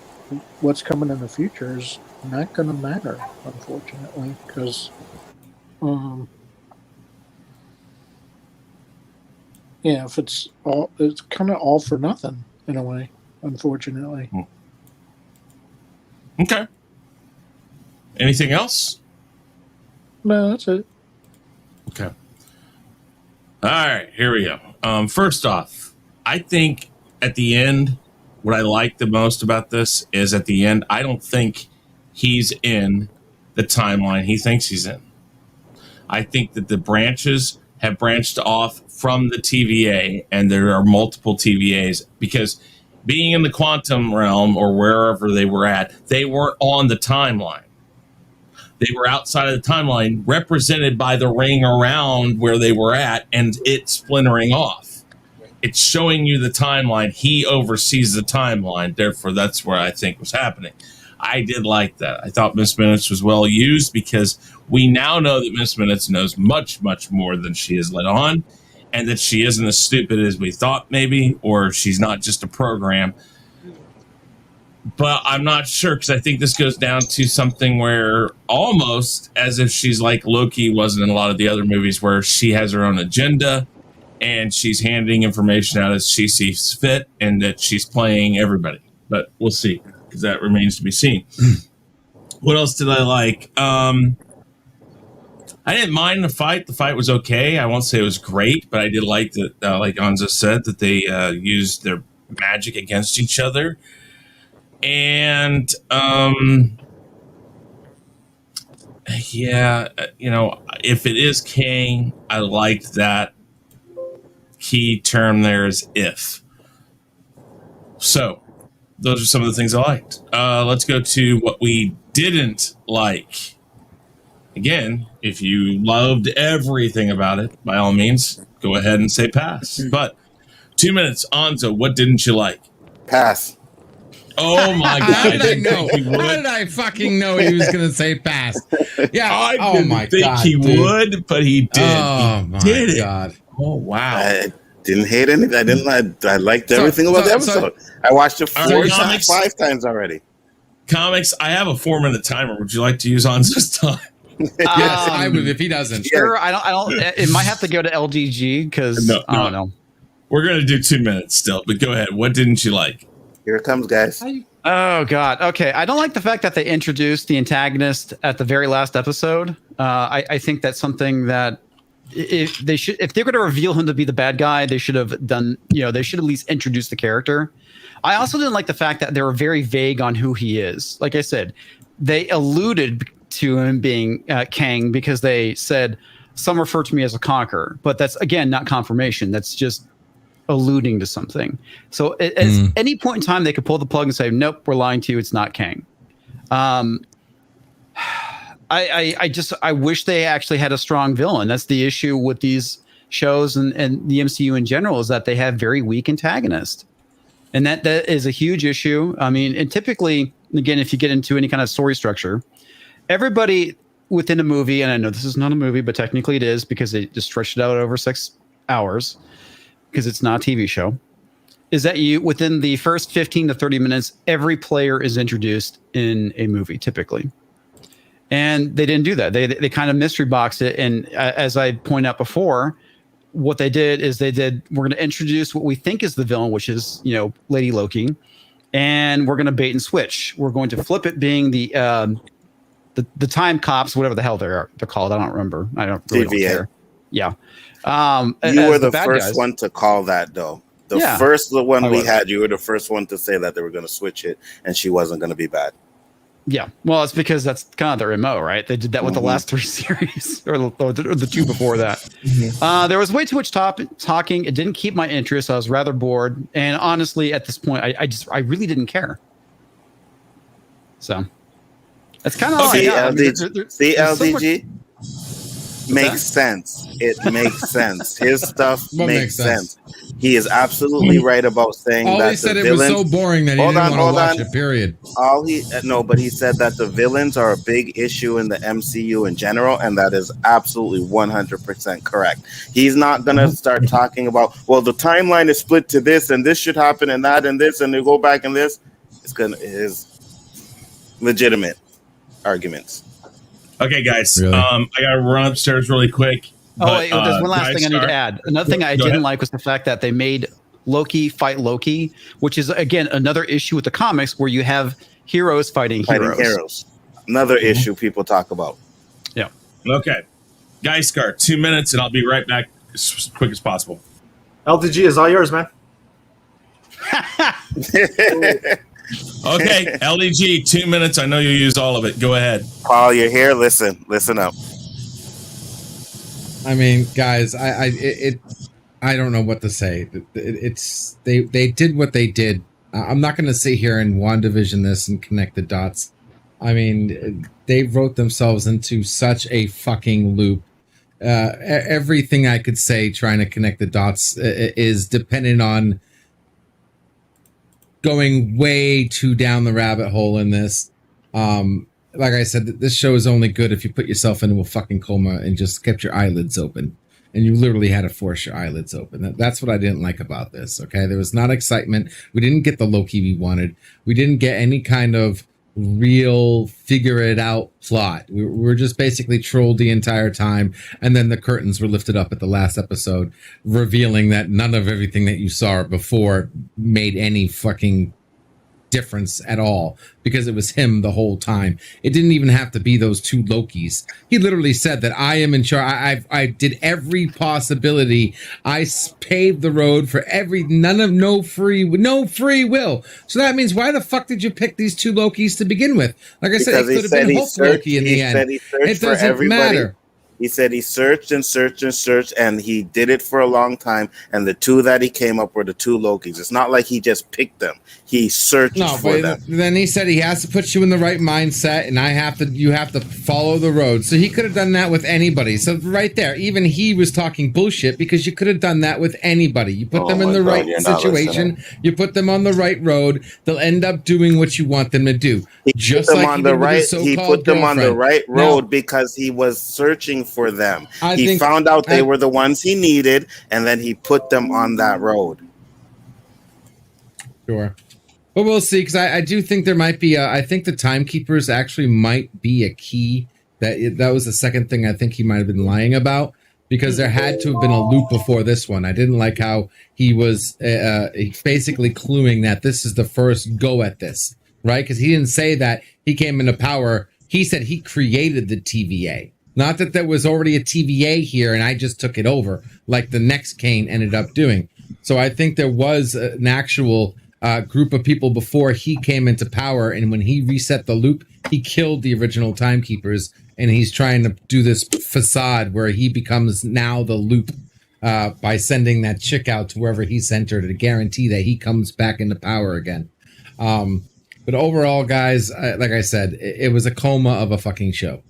what's coming in the future is not going to matter, unfortunately, because if it's kind of all for nothing in a way, unfortunately. Okay. Anything else? No, that's it. Okay. All right, here we go. First off, I think at the end, what I like the most about this is at the end, I don't think he's in the timeline he thinks he's in. I think that the branches have branched off from the TVA, and there are multiple TVAs, because being in the quantum realm or wherever they were at, they weren't on the timeline. They were outside of the timeline, represented by the ring around where they were at and it splintering off. It's showing you the timeline. He oversees the timeline. Therefore, that's where I think was happening. I did like that. I thought Miss Minutes was well used, because we now know that Miss Minutes knows much, much more than she has let on, and that she isn't as stupid as we thought, maybe, or she's not just a program. But I'm not sure, because I think this goes down to something where almost as if she's like Loki was in a lot of the other movies, where she has her own agenda and she's handing information out as she sees fit, and that she's playing everybody. But we'll see, because that remains to be seen. What else did I like? I didn't mind the fight. The fight was okay. I won't say it was great, but I did like that, like Anza said, that they used their magic against each other. And if it is Kang, I liked that key term there is if. So those are some of the things I liked. Let's go to what we didn't like. Again, if you loved everything about it, by all means, go ahead and say pass. But 2 minutes, Anzo, what didn't you like? Pass. Oh my God! How did I know? How did I fucking know he was going to say pass? Yeah. I didn't think he would, but he did. Oh my God! Oh wow! I didn't hate anything. I liked everything about the episode. I watched it 5 times already. Comics. I have a 4-minute timer. Would you like to use Anzo's time? Yes, I would. If he doesn't, sure. I don't. It might have to go to LGG because I don't know. We're gonna do 2 minutes still, but go ahead. What didn't you like? Here it comes, guys. Oh God. Okay. I don't like the fact that they introduced the antagonist at the very last episode. I think that's something that if they're going to reveal him to be the bad guy, they should have done. They should at least introduce the character. I also didn't like the fact that they were very vague on who he is. Like I said, they alluded to him being Kang because they said some refer to me as a conqueror, but that's again not confirmation. That's just alluding to something. So at any point in time, they could pull the plug and say, "Nope, we're lying to you. It's not Kang." I wish they actually had a strong villain. That's the issue with these shows and the MCU in general, is that they have very weak antagonists, and that is a huge issue. I mean, and typically, again, if you get into any kind of story structure, everybody within a movie, and I know this is not a movie, but technically it is because they just stretched it out over 6 hours. Because it's not a TV show, is that within the first 15 to 30 minutes, every player is introduced in a movie, typically. And they didn't do that. They kind of mystery boxed it. And as I pointed out before, what they did is we're going to introduce what we think is the villain, which is, Lady Loki. and we're going to bait and switch. We're going to flip it being the time cops, whatever the hell they're called. I don't remember. I don't really care. Yeah. You were the first one to call that, though. The first one we had, you were the first one to say that they were going to switch it, and she wasn't going to be bad. Yeah, well, it's because that's kind of their MO, right? They did that with the last 3 series, or the 2 before that. There was way too much talking. It didn't keep my interest. I was rather bored, and honestly, at this point, I really didn't care. So that's kind of all I got. LDG makes sense. It makes sense. His stuff makes sense. He is absolutely right about saying that he said it was so boring that he didn't want to watch it, period. But he said that the villains are a big issue in the MCU in general, and that is absolutely 100% correct. He's not going to start talking about, well, the timeline is split to this, and this should happen, and that, and this, and they go back and this. His legitimate arguments. Okay, guys. Really? I got to run upstairs really quick. Wait, there's one last thing I need to add. Another thing I didn't like was the fact that they made Loki fight Loki, which is, again, another issue with the comics where you have heroes fighting heroes. Another issue people talk about. Yeah. Okay. Geiscar, 2 minutes, and I'll be right back as quick as possible. LDG is all yours, man. Okay, LDG, 2 minutes. I know you'll use all of it. Go ahead. Paul, you're here. Listen up. I mean, guys, I don't know what to say. They did what they did. I'm not going to sit here and WandaVision this and connect the dots. I mean, they wrote themselves into such a fucking loop. Everything I could say trying to connect the dots is dependent on going way too down the rabbit hole in this. Like I said, this show is only good if you put yourself into a fucking coma and just kept your eyelids open. And you literally had to force your eyelids open. That's what I didn't like about this, okay? There was not excitement. We didn't get the Loki we wanted. We didn't get any kind of real figure-it-out plot. We were just basically trolled the entire time. And then the curtains were lifted up at the last episode, revealing that none of everything that you saw before made any fucking difference at all, because it was him the whole time. It didn't even have to be those 2 Lokis. He literally said that I am in charge. I did every possibility. I paved the road for no free will. So that means, why the fuck did you pick these 2 Lokis to begin with? Like I said, it could have been Hulk Loki in the end. It doesn't matter. He said he searched and searched and searched, and he did it for a long time. And the 2 that he came up were the 2 Lokis. It's not like he just picked them. He searched for them. Then he said he has to put you in the right mindset, and you have to follow the road. So he could have done that with anybody. So right there, even he was talking bullshit, because you could have done that with anybody. You put them in the right situation. You put them on the right road. They'll end up doing what you want them to do. He put them on the right road because he was searching for them. He found out they were the ones he needed, and then he put them on that road. Sure. But we'll see, because I do think there might be I think the timekeepers actually might be a key. That was the second thing I think he might have been lying about, because there had to have been a loop before this one. I didn't like how he was basically cluing that this is the first go at this, right? Because he didn't say that he came into power. He said he created the TVA. Not that there was already a TVA here and I just took it over, like the next Kane ended up doing. So I think there was an actual group of people before he came into power, and when he reset the loop, he killed the original timekeepers, and he's trying to do this facade where he becomes now the loop by sending that chick out to wherever he sent her to guarantee that he comes back into power again. But overall, guys, like I said, it was a coma of a fucking show.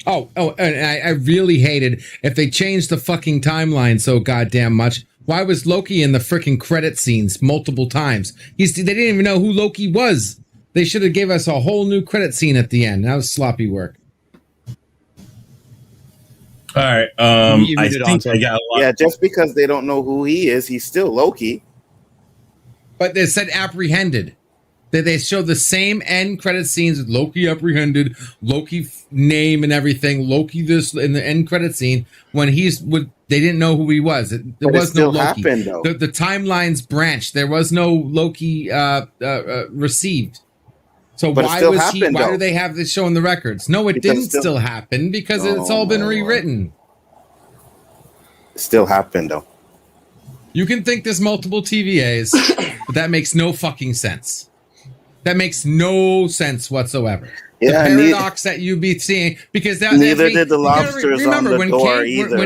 Oh, and I really hated if they changed the fucking timeline so goddamn much. Why was Loki in the freaking credit scenes multiple times? They didn't even know who Loki was. They should have gave us a whole new credit scene at the end. That was sloppy work. All right. I think I got a lot. Yeah, just because they don't know who he is, he's still Loki. But they said apprehended. They show the same end credit scenes with Loki apprehended, Loki name and everything, Loki this in the end credit scene when they didn't know who he was. There was no Loki. Happened, though. The timelines branched. There was no Loki received. So why do they have this show in the records? No, it didn't still happen because it's all been rewritten. It still happened though. You can think there's multiple TVAs, but that makes no fucking sense. That makes no sense whatsoever. Yeah, the paradox that you be seeing because neither did the lobsters remember, on the door either.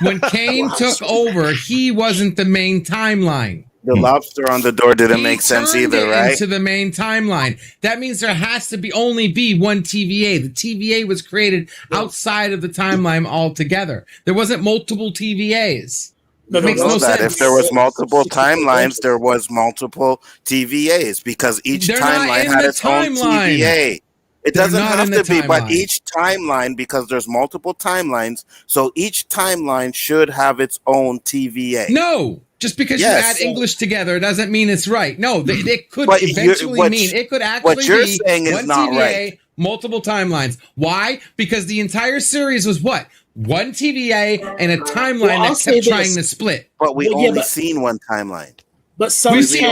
When Kane took over, he wasn't the main timeline. The lobster on the door didn't make sense either, right? Into the main timeline. That means there has to only be one TVA. The TVA was created outside of the timeline altogether. There wasn't multiple TVAs. It makes no sense. If there was multiple timelines, there was multiple TVAs because each timeline had its own TVA. It doesn't have to be, but each timeline, because there's multiple timelines, so each timeline should have its own TVA. No, just because you add English together doesn't mean it's right. No, it could eventually mean it could actually what you're be saying is one not TVA, right. multiple timelines. Why? Because the entire series was what? One TVA and a timeline that kept trying to split. But we only seen one timeline. But we've seen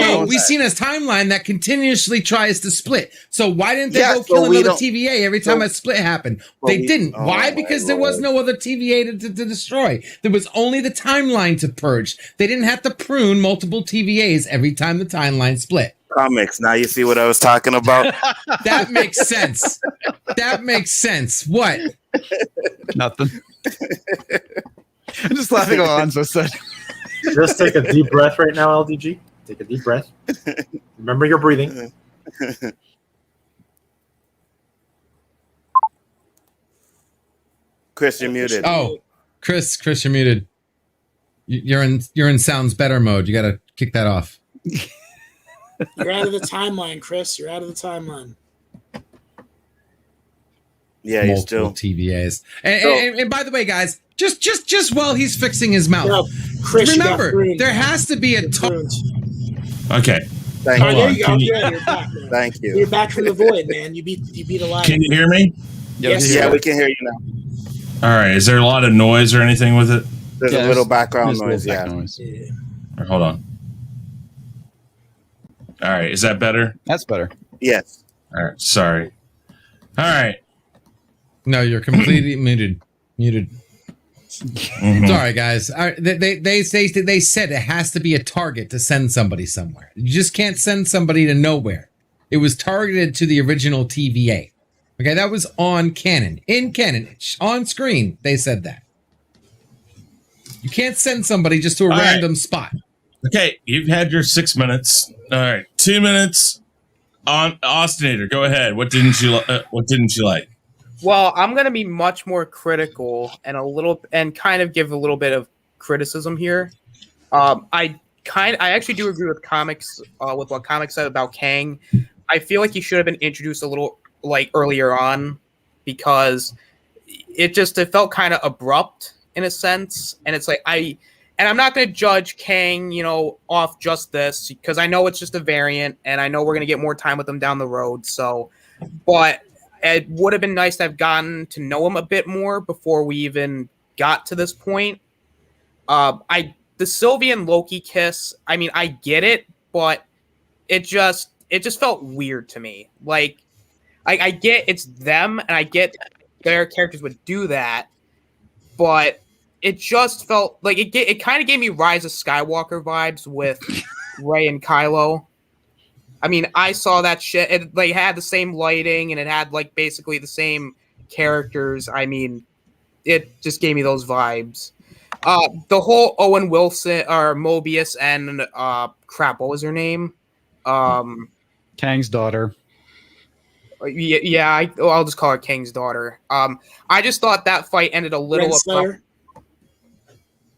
a timeline that continuously tries to split. So why didn't they go kill another TVA every time a split happened? They didn't. Why? Because there was no other TVA to destroy. There was only the timeline to purge. They didn't have to prune multiple TVAs every time the timeline split. Comics. Now you see what I was talking about? That makes sense. That makes sense. What? Nothing. I'm just laughing at what Anzo said. Just take a deep breath right now, LDG. Take a deep breath. Remember your breathing. Chris, you're muted. Oh, Chris, you're muted. You're in sounds better mode. You got to kick that off. You're out of the timeline, Chris. You're out of the timeline. Yeah, you're still TVAs. And by the way, guys, just while he's fixing his mouth, no, Chris, remember there has to be a Okay. Thank you. There you go. Yeah, you're back, man. Thank you. You're back from the void, man. You beat a lion. Can you hear me? Yes. Yeah, we can hear you now. All right. Is there a lot of noise or anything with it? There's a little background noise. Yeah. Right, hold on. All right. Is that better? That's better. Yes. All right. Sorry. All right. No, you're completely muted. Mm-hmm. Sorry, guys. They said it has to be a target to send somebody somewhere. You just can't send somebody to nowhere. It was targeted to the original TVA. Okay, that was on canon. In canon, on screen, they said that. You can't send somebody just to a random spot. Okay, you've had your 6 minutes. All right, 2 minutes on Austinator. Go ahead. What didn't you like? Well, I'm going to be much more critical and kind of give a little bit of criticism here. I actually do agree with with what comics said about Kang. I feel like he should have been introduced a little earlier on because it felt kind of abrupt in a sense, and it's I'm not going to judge Kang, off just this because I know it's just a variant, and I know we're going to get more time with him down the road. So, but it would have been nice to have gotten to know him a bit more before we even got to this point. The Sylvie and Loki kiss, I mean, I get it, but it just felt weird to me. I get it's them, and I get their characters would do that, but it just felt like it kind of gave me Rise of Skywalker vibes with Rey and Kylo. I mean, I saw that shit. It had the same lighting, and it had basically the same characters. I mean, it just gave me those vibes. The whole Owen Wilson or Mobius and what was her name? Kang's daughter. Yeah, I'll just call her Kang's daughter. I just thought that fight ended a little.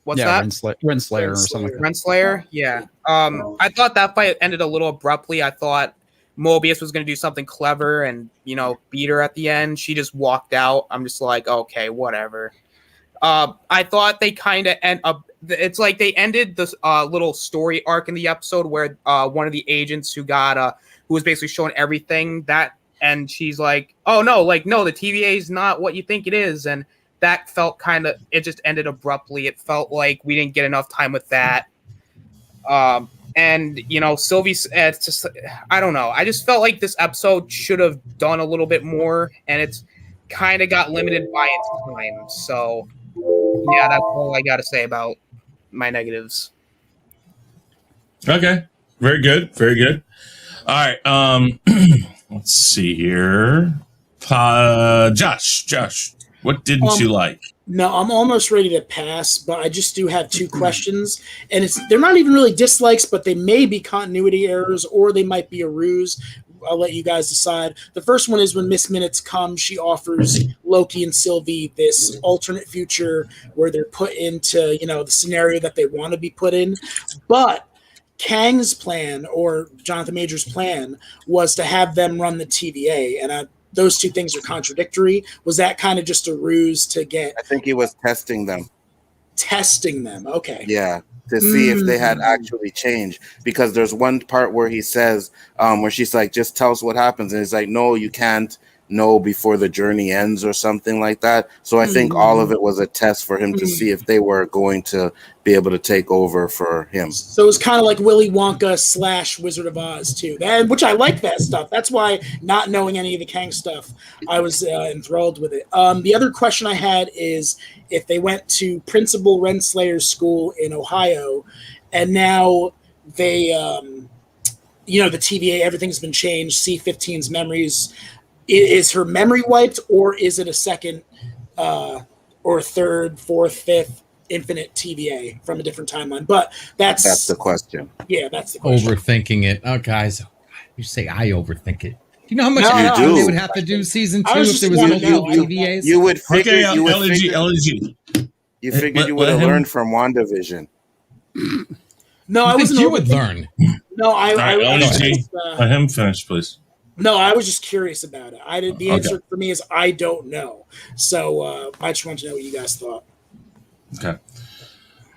What's that? Renslayer or something like that. Renslayer? Yeah. I thought that fight ended a little abruptly. I thought Mobius was going to do something clever and, beat her at the end. She just walked out. I'm just like, okay, whatever. I thought they kind of it's like they ended this little story arc in the episode where one of the agents who got who was basically showing everything that, and she's like, oh no, like, no, the TVA is not what you think it is. And that felt it just ended abruptly. It felt like we didn't get enough time with that. And, Sylvie, it's just, I don't know. I just felt like this episode should have done a little bit more, and it's kind of got limited by its time. So, yeah, that's all I got to say about my negatives. Okay. Very good. Very good. All right. Let's see here. Josh, what didn't you like? No, I'm almost ready to pass, but I just do have two questions, and they're not even really dislikes, but they may be continuity errors or they might be a ruse. I'll let you guys decide. The first one is when Miss Minutes comes, she offers Loki and Sylvie this alternate future where they're put into, the scenario that they want to be put in. But Kang's plan, or Jonathan Major's plan, was to have them run the TVA, and those two things are contradictory. Was that kind of just a ruse to get? I think he was testing them. Testing them, okay. Yeah, to see if they had actually changed. Because there's one part where he says, where she's like, just tell us what happens. And he's like, no, you can't know before the journey ends or something like that. So I think all of it was a test for him to see if they were going to be able to take over for him. So it was kind of like Willy Wonka / Wizard of Oz too, which I like that stuff. That's why, not knowing any of the Kang stuff, I was enthralled with it. The other question I had is if they went to Principal Renslayer's school in Ohio, and now they, the TVA, everything's been changed. C-15's memories. Is her memory wiped, or is it a second or third, fourth, fifth infinite TVA from a different timeline? But that's the question. Yeah, that's the question. Overthinking it. Oh, guys, you say I overthink it. Do you know how much time they would have to do season 2 if there was no TVAs? You would figure. Okay, you would LG. You figured you would have learned from WandaVision. No, I wasn't. You would learn. No, Let him finish, please. No, I was just curious about it. The answer for me is I don't know. So I just wanted to know what you guys thought. Okay.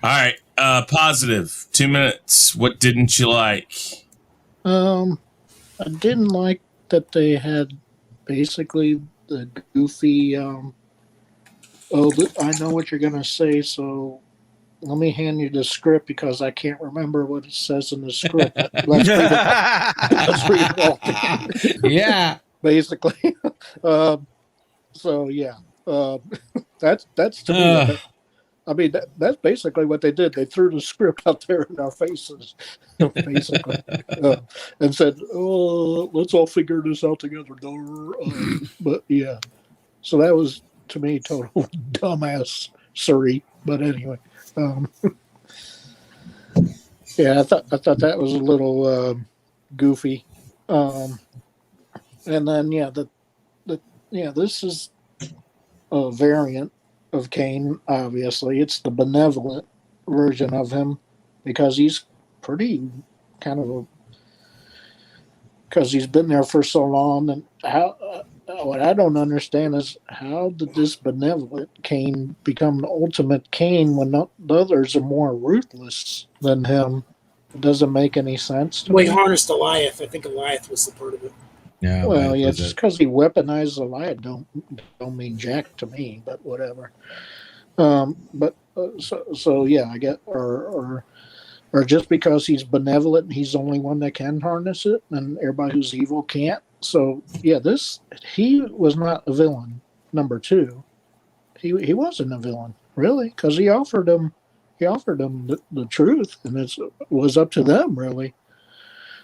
All right. Positive. 2 minutes. What didn't you like? I didn't like that they had basically the goofy. I know what you're gonna say, so let me hand you the script because I can't remember what it says in the script. Let's read it all. Yeah, basically. So yeah, that's to me. I mean, that's basically what they did. They threw the script out there in our faces, basically, and said, "Oh, let's all figure this out together." But yeah, so that was to me total dumbass-sery. But anyway. Yeah, I thought that was a little goofy, and then this is a variant of Kane. Obviously, it's the benevolent version of him because he's pretty because he's been there for so long. And what I don't understand is how did this benevolent Kane become the ultimate Kane when the others are more ruthless than him? It doesn't make any sense to me. He harnessed Goliath. I think Goliath was the part of it. Yeah. Well, yeah, just because he weaponized Goliath don't mean jack to me, but whatever. So yeah, I get or just because he's benevolent and he's the only one that can harness it, and everybody who's evil can't. So yeah, he was not a villain. Number 2, he wasn't a villain really because he offered them the truth, and it was up to them really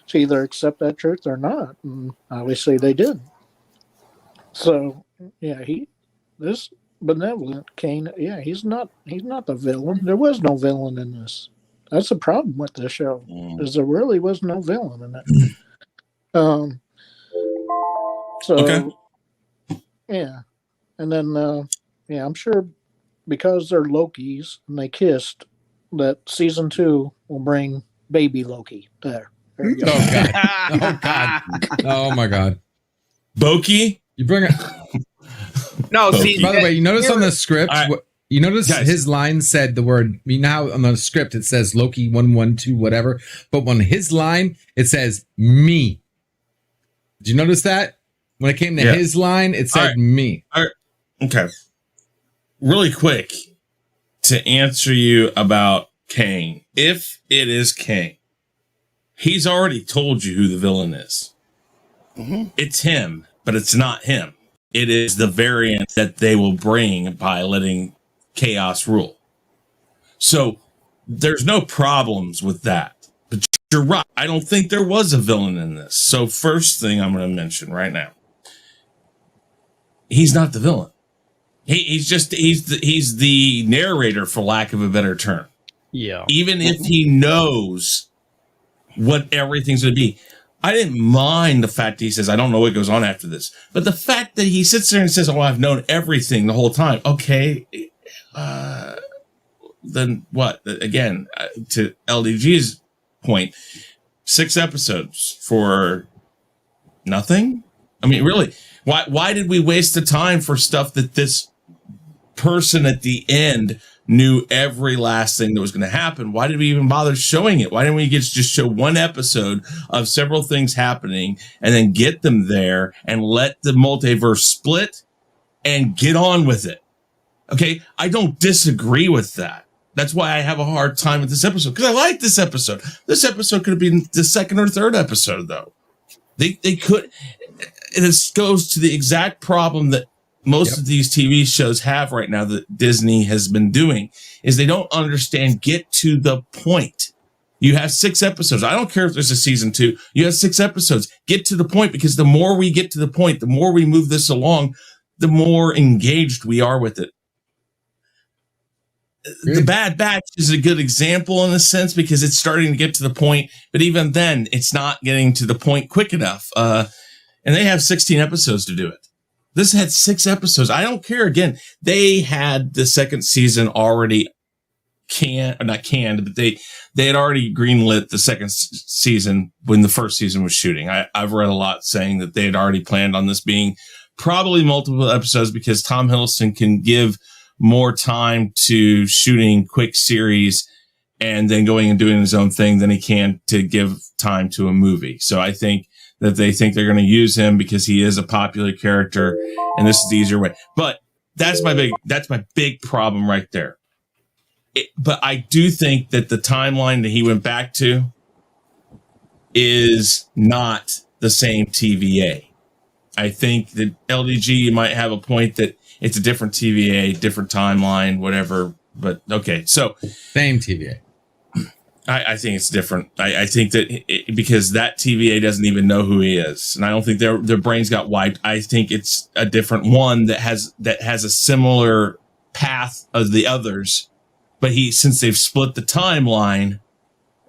to either accept that truth or not. And obviously they did. So yeah, this benevolent Kane, yeah, he's not the villain. There was no villain in this. That's the problem with this show, is there really was no villain in it. So, okay. Yeah. And then, I'm sure because they're Lokis and they kissed, that season 2 will bring baby Loki. There you go. Oh, God. Oh, God. Oh, my God. Boki? You bring it. No, see. By the way, you notice on the script, you notice his line said the word, now on the script it says Loki 112, whatever. But on his line, it says me. Did you notice that? When it came to his line, it said me. All right. Okay. Really quick to answer you about Kang. If it is Kang, he's already told you who the villain is. Mm-hmm. It's him, but it's not him. It is the variant that they will bring by letting Khaos rule. So there's no problems with that. But you're right. I don't think there was a villain in this. So first thing I'm going to mention right now. He's not the villain. He's the narrator, for lack of a better term. Yeah. Even if he knows what everything's going to be. I didn't mind the fact that he says, I don't know what goes on after this. But the fact that he sits there and says, oh, I've known everything the whole time. Okay. Then what? Again, to LDG's point, 6 episodes for nothing? I mean, really, why did we waste the time for stuff that this person at the end knew every last thing that was going to happen? Why did we even bother showing it? Why didn't we just show one episode of several things happening and then get them there and let the multiverse split and get on with it? Okay, I don't disagree with that. That's why I have a hard time with this episode, because I like this episode. This episode could have been the second or third episode, though. They could. This goes to the exact problem that most of these TV shows have right now that Disney has been doing, is they don't understand, get to the point. You have 6 episodes. I don't care if there's a season 2. You have 6 episodes. Get to the point, because the more we get to the point, the more we move this along, the more engaged we are with it. The Bad Batch is a good example in a sense, because it's starting to get to the point, but even then it's not getting to the point quick enough. And they have 16 episodes to do it. This had 6 episodes. I don't care. Again, they had the second season already not canned, but they had already greenlit the second season when the first season was shooting. I've read a lot saying that they had already planned on this being probably multiple episodes, because Tom Hiddleston can give more time to shooting quick series and then going and doing his own thing than he can to give time to a movie. So I think that they think they're going to use him because he is a popular character and this is the easier way. But that's my big problem right there. But I do think that the timeline that he went back to is not the same TVA. I think that LDG might have a point that it's a different TVA, different timeline, whatever. But okay, so same TVA. I think it's different. I think that because that TVA doesn't even know who he is, and I don't think their brains got wiped. I think it's a different one that has a similar path as the others, but since they've split the timeline.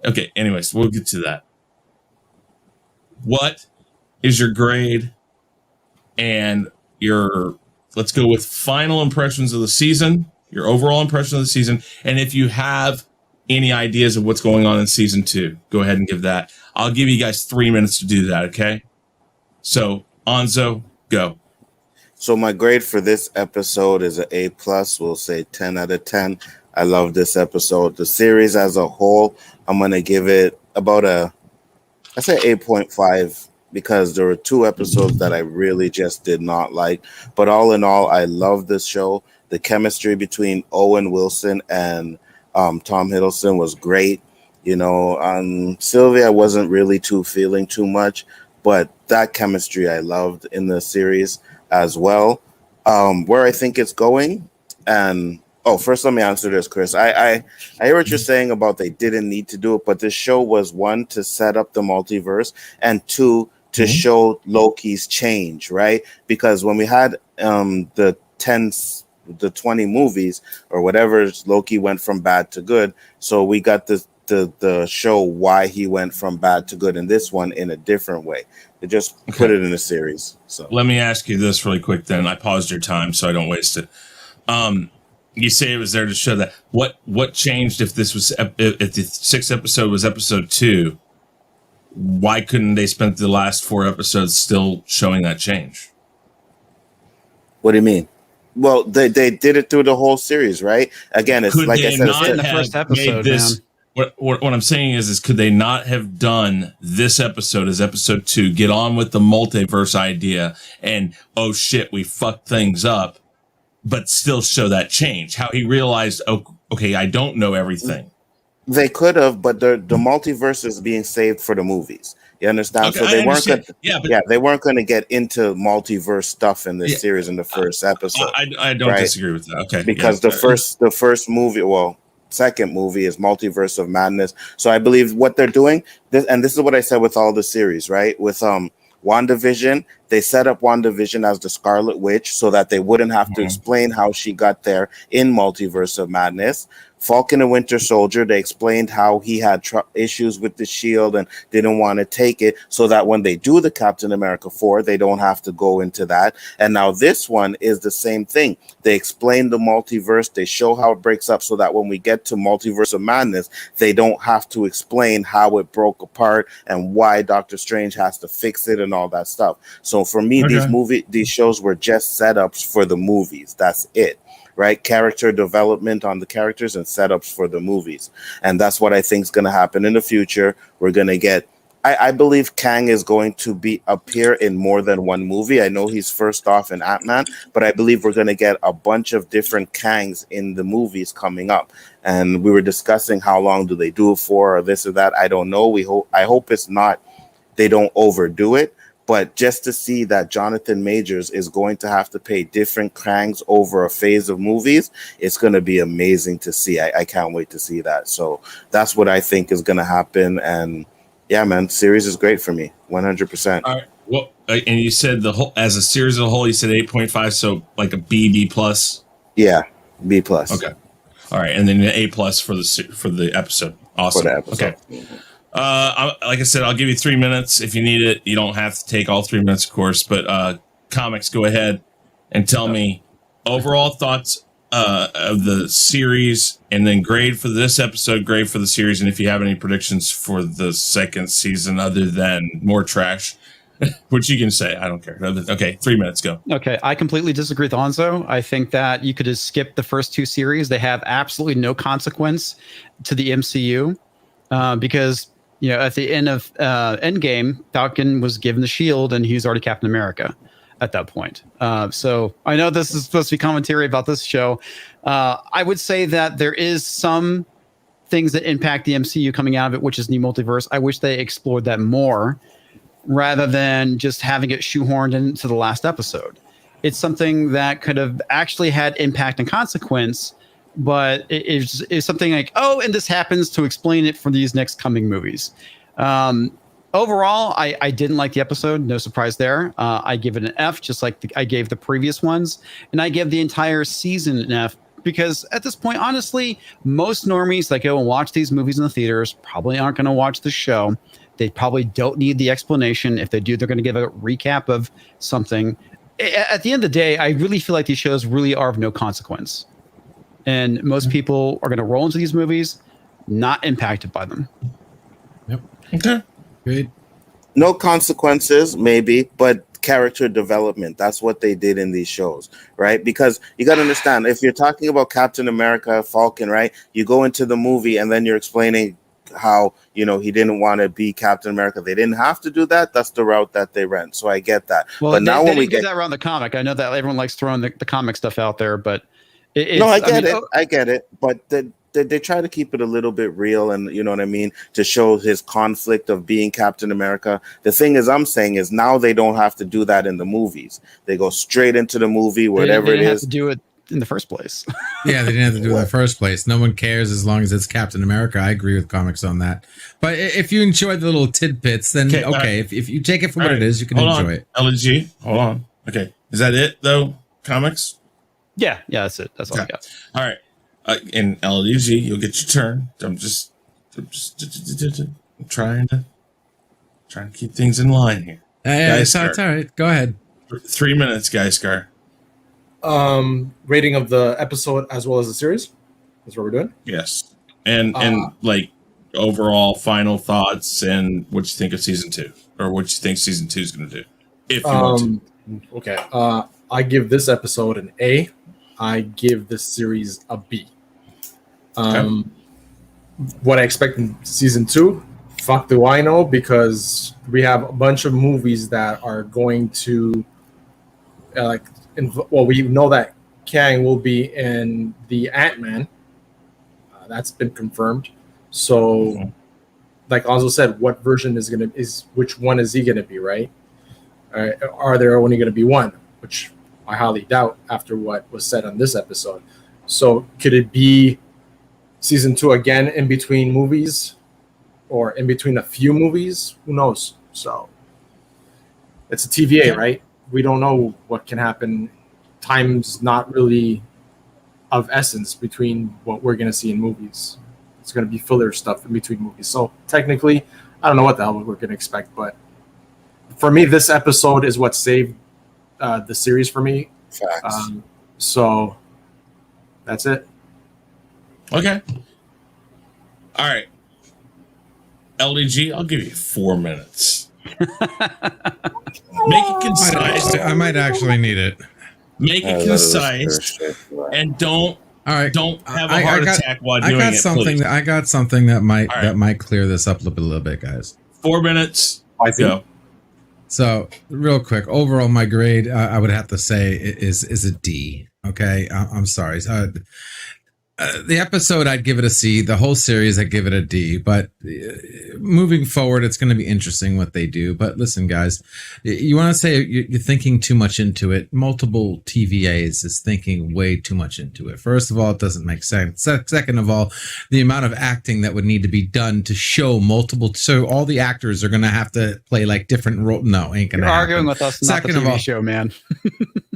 Okay, anyways, we'll get to that. What is your grade and let's go with final impressions of the season, your overall impression of the season, and if you have any ideas of what's going on in season 2, go ahead and give that. I'll give you guys 3 minutes to do that, okay? So, Anzo, go. So my grade for this episode is an A+. We'll say 10 out of 10. I love this episode. The series as a whole, I'm going to give it about I say 8.5, because there were 2 episodes that I really just did not like. But all in all, I love this show. The chemistry between Owen Wilson and Tom Hiddleston was great. You know, Sylvia I wasn't really feeling too much, but that chemistry I loved in the series as well. Where I think it's going, and first let me answer this, Chris. I hear what you're saying about they didn't need to do it, but this show was 1 to set up the multiverse, and 2 to show Loki's change, right? Because when we had the 20 movies or whatever, Loki went from bad to good. So we got the show why he went from bad to good in this one in a different way. They just put it in a series. So let me ask you this really quick then. I paused your time so I don't waste it. You say it was there to show that. What changed if this was if the 6th episode was episode 2? Why couldn't they spend the last 4 episodes still showing that change? What do you mean? Well, they did it through the whole series, right? Again, it's like I said, in the first episode, What I'm saying is could they not have done this episode as episode 2, get on with the multiverse idea, and oh shit, we fucked things up, but still show that change? How he realized, oh, okay, I don't know everything. They could have, but the multiverse is being saved for the movies. You understand? Okay, So they weren't but they weren't going to get into multiverse stuff in this series in the first episode. I don't disagree with that. Okay, because the first movie, second movie is Multiverse of Madness. So I believe what they're doing, this is what I said with all the series, right? With WandaVision, they set up WandaVision as the Scarlet Witch so that they wouldn't have to explain how she got there in Multiverse of Madness. Falcon and Winter Soldier, they explained how he had issues with the shield and didn't want to take it, so that when they do the Captain America 4, they don't have to go into that. And now this one is the same thing. They explain the multiverse, they show how it breaks up, so that when we get to Multiverse of Madness, they don't have to explain how it broke apart and why Doctor Strange has to fix it and all that stuff. So for me, these shows were just setups for the movies. That's it. Right? Character development on the characters and setups for the movies. And that's what I think is going to happen in the future. We're going to get, I believe Kang is going to appear in more than one movie. I know he's first off in Ant-Man, but I believe we're going to get a bunch of different Kangs in the movies coming up. And we were discussing how long do they do it for, or this or that. I don't know. I hope it's not, they don't overdo it. But just to see that Jonathan Majors is going to have to pay different Kangs over a phase of movies, it's going to be amazing to see. I can't wait to see that. So that's what I think is going to happen. And yeah, man, series is great for me, 100%. All right. Well, and you said as a series as a whole, you said 8.5, so like a B plus. Yeah, B plus. Okay. All right, and then an A plus for the episode. Awesome. For the episode. Okay. Like I said, I'll give you 3 minutes if you need it. You don't have to take all 3 minutes, of course, but comics, go ahead and tell me overall thoughts of the series, and then grade for this episode, grade for the series, and if you have any predictions for the second season other than more trash, which you can say. I don't care. Okay, 3 minutes, go. Okay, I completely disagree with Onzo. I think that you could just skip the first 2 series. They have absolutely no consequence to the MCU because at the end of Endgame, Falcon was given the shield and he's already Captain America at that point. So I know this is supposed to be commentary about this show. I would say that there is some things that impact the MCU coming out of it, which is new multiverse. I wish they explored that more rather than just having it shoehorned into the last episode. It's something that could have actually had impact and consequence, but it's something like, oh, and this happens to explain it for these next coming movies. Overall, I didn't like the episode. No surprise there. I give it an F, just like I gave the previous ones. And I give the entire season an F because at this point, honestly, most normies that go and watch these movies in the theaters probably aren't going to watch the show. They probably don't need the explanation. If they do, they're going to give a recap of something. At the end of the day, I really feel like these shows really are of no consequence. And most people are going to roll into these movies not impacted by them. Yep. Okay. Great. No consequences, maybe, but character development. That's what they did in these shows, right? Because you got to understand, if you're talking about Captain America, Falcon, right? You go into the movie and then you're explaining how, he didn't want to be Captain America. They didn't have to do that. That's the route that they went. So I get that. Well, but now when we get that around the comic, I know that everyone likes throwing the comic stuff out there, but I get it. But they try to keep it a little bit real, and you know what I mean, to show his conflict of being Captain America. The thing is, I'm saying is now they don't have to do that in the movies. They go straight into the movie, whatever it is. Have to do it in the first place. Yeah, they didn't have to do it in the first place. No one cares as long as it's Captain America. I agree with comics on that. But if you enjoy the little tidbits, then okay. If you take it for what it is, you can enjoy it. LG, hold on. Okay, is that it though? Comics? Yeah, that's it. That's all I got. All right. In LDG, you'll get your turn. I'm just trying to keep things in line here. It's all right. Go ahead. 3 minutes, Guy Scar. Rating of the episode as well as the series. That's what we're doing. Yes, and like overall final thoughts and what you think of season 2, or what you think season 2 is going to do. If you want to. Okay. I give this episode an A. I give this series a B. what I expect in season 2, fuck do I know, because we have a bunch of movies that are going to we know that Kang will be in the Ant-Man. That's been confirmed. So, like Ozzo said, what version which one is he gonna be, right? Are there only gonna be one? Which I highly doubt after what was said on this episode. So, could it be season 2 again in between movies, or in between a few movies? Who knows? So, it's a TVA, right? We don't know what can happen. Time's not really of essence between what we're going to see in movies. It's going to be filler stuff in between movies. So technically, I don't know what the hell we're going to expect. But for me, this episode is what saved the series for me. Facts. So that's it. Okay. All right. LDG, I'll give you 4 minutes. Make it concise. I might actually need it. Make it concise, and don't have a heart attack while doing it. Please. I got something that might clear this up a little bit, guys. 4 minutes. Go. So real quick, overall, my grade I would have to say is a D. Okay, I'm sorry. The episode, I'd give it a C. The whole series, I'd give it a D. But moving forward, it's going to be interesting what they do. But listen, guys, you want to say you're thinking too much into it. Multiple TVAs is thinking way too much into it. First of all, it doesn't make sense. Second of all, the amount of acting that would need to be done to show multiple. So all the actors are going to have to play like different roles. No, ain't going to happen. Arguing with us, not the TV show, man.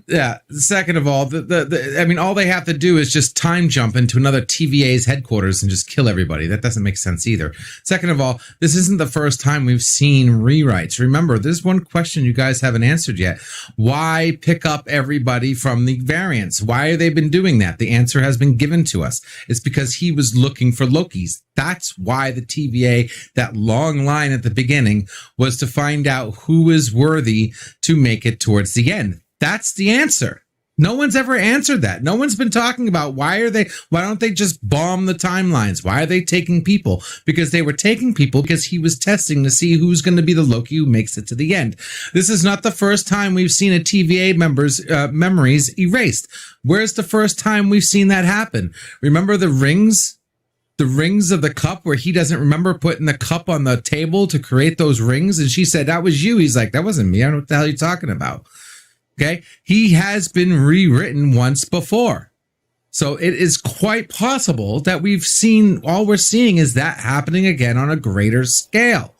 Yeah. Second of all, I mean, all they have to do is just time jump into another TVA's headquarters and just kill everybody. That doesn't make sense either. Second of all, this isn't the first time we've seen rewrites. Remember, there's one question you guys haven't answered yet. Why pick up everybody from the variants? Why have they been doing that? The answer has been given to us. It's because he was looking for Lokis. That's why the TVA, that long line at the beginning, was to find out who is worthy to make it towards the end. That's the answer. No one's ever answered that. No one's been talking about why don't they just bomb the timelines? Why are they taking people? Because they were taking people because he was testing to see who's going to be the Loki who makes it to the end. This is not the first time we've seen a TVA member's memories erased. Where's the first time we've seen that happen? Remember the rings? The rings of the cup where he doesn't remember putting the cup on the table to create those rings? And she said, that was you. He's like, that wasn't me. I don't know what the hell you're talking about. Okay, he has been rewritten once before. So it is quite possible that all we're seeing is that happening again on a greater scale.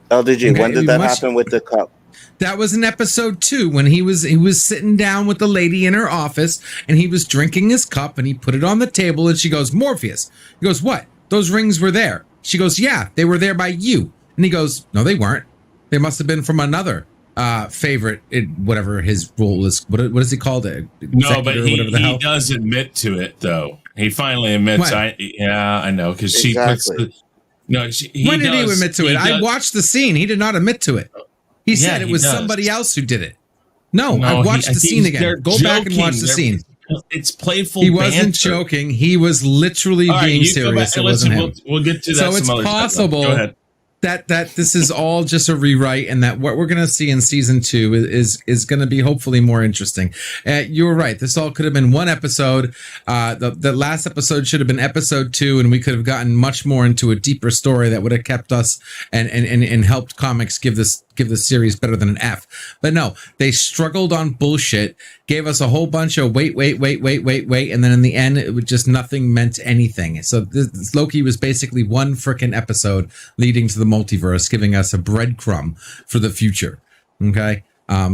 LDG, okay, when did that happen with the cup? That was in episode 2 when he was sitting down with the lady in her office and he was drinking his cup and he put it on the table and she goes, Morpheus. He goes, what? Those rings were there. She goes, yeah, they were there by you. And he goes, no, they weren't. They must have been from another favorite, whatever his role is. What is he called? No, but he does admit to it though. He finally admits. When? I know because she puts. When did he admit to it? I watched the scene. He did not admit to it. He said it was somebody else who did it. No, I watched the scene again. Go back and watch the scene. It's playful. He wasn't joking. He was literally being serious. It wasn't him. We'll get to that. So it's possible. Go ahead. That this is all just a rewrite, and that what we're going to see in season 2 is going to be hopefully more interesting. You were right. This all could have been one episode. The last episode should have been episode 2, and we could have gotten much more into a deeper story that would have kept us and helped comics give the series better than an F. But no, they struggled on bullshit, gave us a whole bunch of wait, and then in the end, it was just nothing meant anything. So this Loki was basically one frickin' episode leading to the multiverse, giving us a breadcrumb for the future. Okay.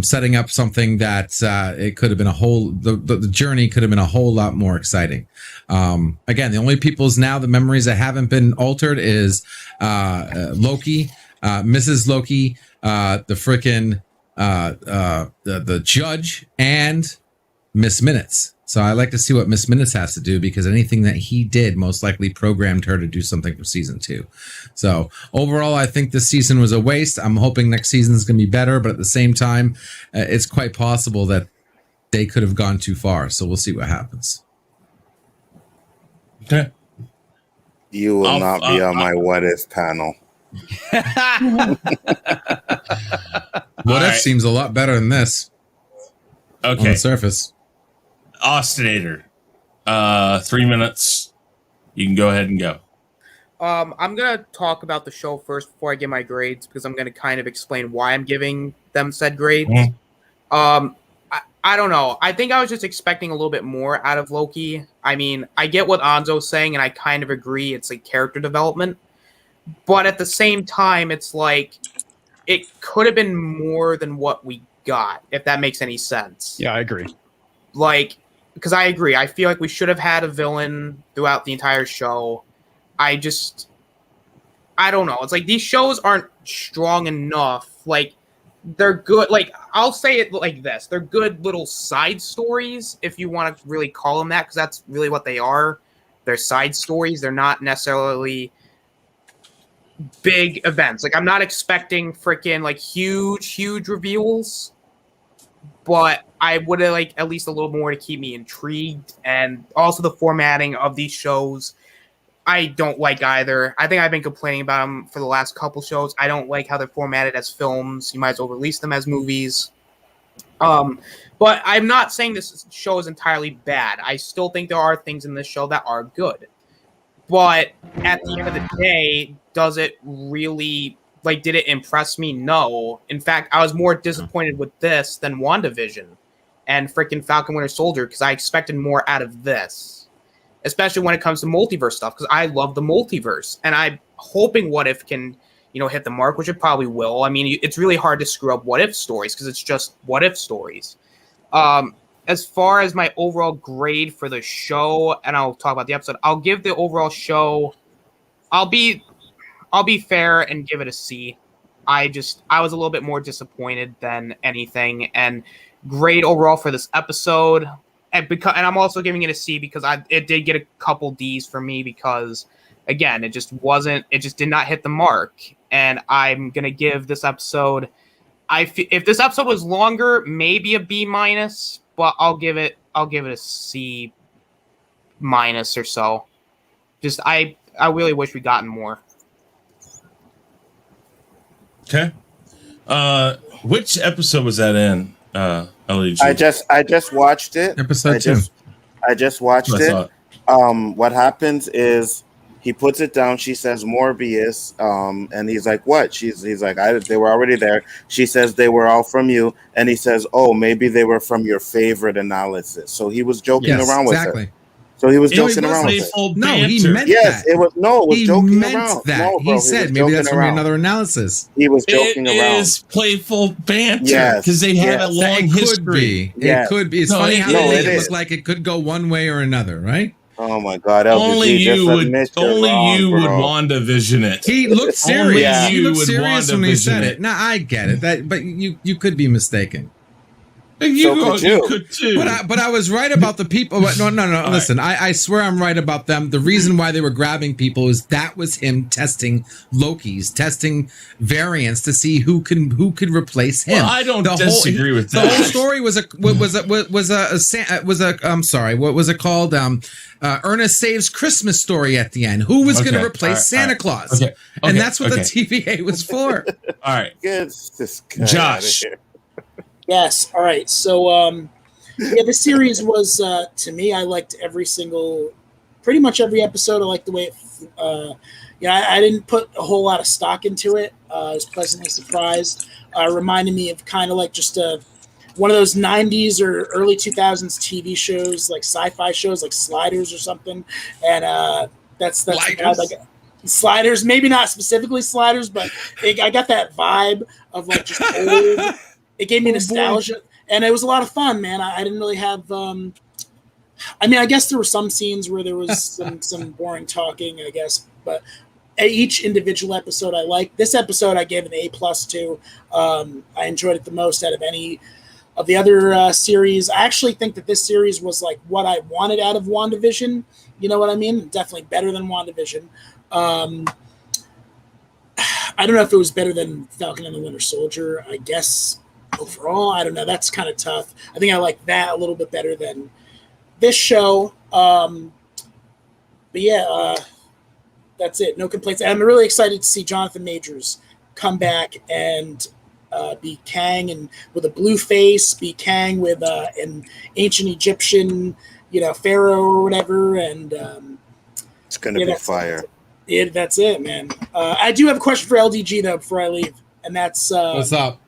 Setting up something that it could have been the journey could have been a whole lot more exciting. Again, the only the memories that haven't been altered is Loki, Mrs. Loki, the frickin' the judge, and Miss Minutes. So I like to see what Miss Minutes has to do, because anything that he did most likely programmed her to do something for season 2. So overall, I think this season was a waste. I'm hoping next season is going to be better, but at the same time, it's quite possible that they could have gone too far. So we'll see what happens. Okay. You will not be on my what if panel. What if seems a lot better than this. Okay. On the surface. Austinator. 3 minutes. You can go ahead and go. I'm gonna talk about the show first before I give my grades because I'm gonna kind of explain why I'm giving them said grades. I don't know. I think I was just expecting a little bit more out of Loki. I mean, I get what Anzo's saying, and I kind of agree. It's like character development, but at the same time, it's like it could have been more than what we got, if that makes any sense. Yeah, I agree. Like, because I agree. I feel like we should have had a villain throughout the entire show. I don't know. It's like these shows aren't strong enough. Like, they're good. Like, I'll say it like this. They're good little side stories, if you want to really call them that, because that's really what they are. They're side stories. They're not necessarily big events. Like, I'm not expecting freaking, like, huge reveals, but I would have, like, at least a little more to keep me intrigued. And also the formatting of these shows, I don't like either. I think I've been complaining about them for the last couple shows. I don't like how they're formatted as films. You might as well release them as movies. But I'm not saying this show is entirely bad. I still think there are things in this show that are good. But at the end of the day, does it really, like, did it impress me? No. In fact, I was more disappointed with this than WandaVision and freaking Falcon Winter Soldier because I expected more out of this. Especially when it comes to multiverse stuff, because I love the multiverse. And I'm hoping What If can, hit the mark, which it probably will. I mean, it's really hard to screw up What If stories, because it's just What If stories. As far as my overall grade for the show, and I'll talk about the episode, I'll give the overall show, I'll be fair and give it a C. I was a little bit more disappointed than anything. And grade overall for this episode, and I'm also giving it a C because it did get a couple D's for me because, again, it just did not hit the mark. And I'm gonna give this episode, if this episode was longer, maybe a B minus, but I'll give it a C minus or so. Just I really wish we gotten more. Okay. Which episode was that in? LEG? I just watched it. Episode 2. I just watched it. What happens is he puts it down. She says Morbius, and he's like, "What?" He's like, "They were already there." She says they were all from you, and he says, "Oh, maybe they were from your favorite analysis." So he was joking around with her. So he was joking around with it. No, he meant yes, that. It was joking meant around. That. No, bro, he said maybe that's from another analysis. He was joking around. It is playful banter Yes, because they have a long history. It could be. It's funny how they make it look like it could go one way or another, right? Oh my God! Only you would WandaVision it. He looked serious. He looked would serious when he said WandaVision it. No, I get it. But you could be mistaken. You could too. But I was right about the people. No. Listen, I swear I'm right about them. The reason why they were grabbing people is that was him testing testing variants to see who could replace him. Well, I don't disagree with that. The whole story was what was it called? Ernest Saves Christmas story at the end. Who was going to replace Santa Claus? Okay. And that's what the TVA was for. All right, get this guy Josh. out of here. Yes. All right. So, the series was, to me, I liked pretty much every episode. I liked the way it, I didn't put a whole lot of stock into it. I was pleasantly surprised. Reminded me of kind of like just one of those 90s or early 2000s TV shows, like sci-fi shows, like Sliders or something. And that's Sliders, maybe not specifically Sliders, but I got that vibe of like just old. It gave me nostalgia, and it was a lot of fun, man. I didn't really have. I guess there were some scenes where there was some boring talking, I guess, but each individual episode I liked. This episode I gave an A+ to. I enjoyed it the most out of any of the other series. I actually think that this series was like what I wanted out of WandaVision. You know what I mean? Definitely better than WandaVision. I don't know if it was better than Falcon and the Winter Soldier. I guess. Overall, I don't know. That's kind of tough. I think I like that a little bit better than this show. But yeah, That's it. No complaints. And I'm really excited to see Jonathan Majors come back and be Kang, and with a blue face, be Kang with an ancient Egyptian, pharaoh or whatever. And it's going to be fire. That's it, man. I do have a question for LDG though before I leave, and that's what's up?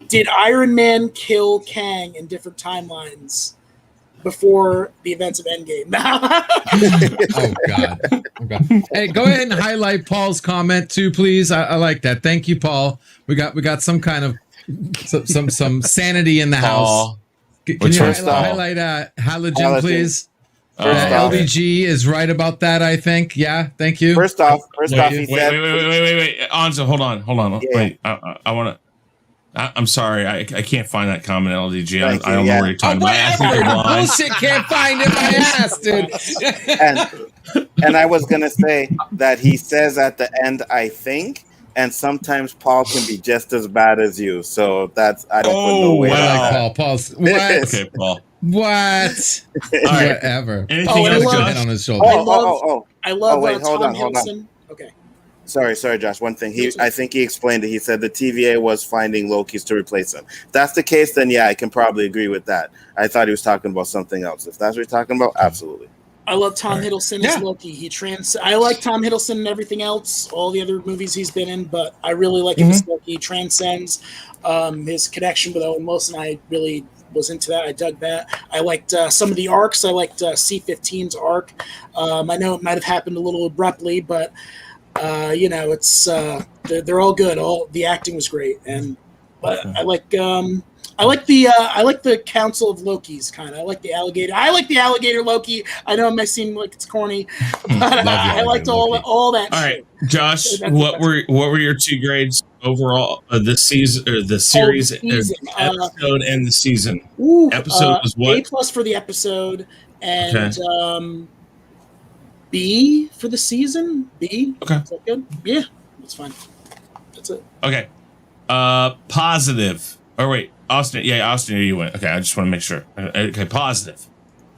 Did Iron Man kill Kang in different timelines before the events of Endgame? Oh God. Hey, go ahead and highlight Paul's comment too, please. I like that. Thank you, Paul. We got some kind of some sanity in the house. Can you highlight Halogen, please? LDG is right about that, I think. Yeah, thank you. First off, he said. Wait. Anzo, hold on. Yeah. Wait, I want to. I'm sorry, I can't find that comment, LDG. I don't know where you're talking about. Bullshit, can't find it, my ass, dude. And I was gonna say that he says at the end, I think, and sometimes Paul can be just as bad as you. So that's I don't put no weight on that. Paul's what? Okay, Paul. What? Right. Whatever. Anything else? Head on his shoulder. I love wait, hold Tom on. Hiddleston. Okay. Sorry, Josh. One thing. I think he explained it. He said the TVA was finding Lokis to replace him. If that's the case, then yeah, I can probably agree with that. I thought he was talking about something else. If that's what he's talking about, absolutely. I love Tom Hiddleston as Loki. I like Tom Hiddleston and everything else, all the other movies he's been in, but I really like him as Loki. He transcends his connection with Owen Wilson. I really was into that. I dug that. I liked some of the arcs. I liked C-15's arc. I know it might have happened a little abruptly, but it's they're all good. All the acting was great, but I like the Council of Lokis kind of. I like the alligator. I like the alligator Loki. I know it may seem like it's corny, but I liked all that. All shit. right, Josh, what were your 2 grades overall this season, or the series, episode and the season? Episode was what? A+ for the episode, and B for the season. B. Okay. Is that good? Yeah, that's fine. That's it. Okay. Positive. Or wait, Austin. Yeah, Austin, you went. Okay, I just want to make sure. Okay, positive.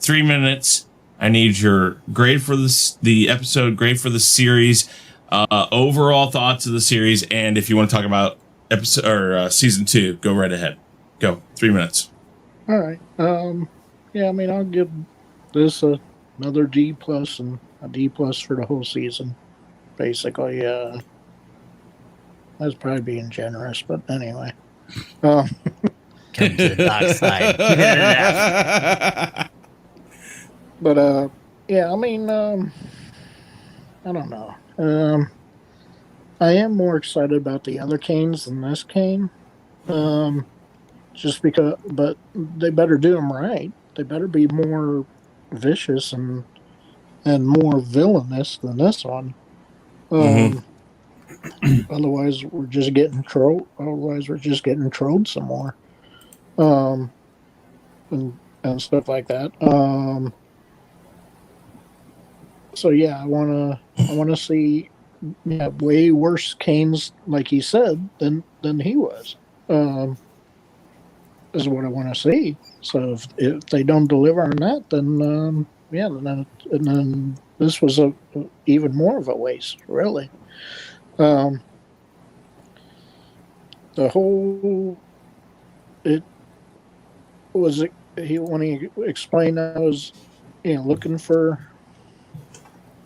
3 minutes. I need your grade for the episode, grade for the series, overall thoughts of the series, and if you want to talk about episode or season 2, go right ahead. Go. 3 minutes. All right. Yeah, I mean, I'll give this another D+ and a D+ for the whole season. Basically, that's probably being generous, but anyway. Come to the dark side. But yeah, I mean, I don't know. I am more excited about the other Kanes than this Kane. Just because, but they better do them right. They better be more vicious and more villainous than this one. Otherwise, we're just getting trolled. Otherwise, we're just getting trolled some more, and stuff like that. So yeah, I wanna see way worse Kanes, like he said, than he was. Is what I want to see. So if they don't deliver on that, then then this was even more of a waste, really. The whole when he explained I was looking for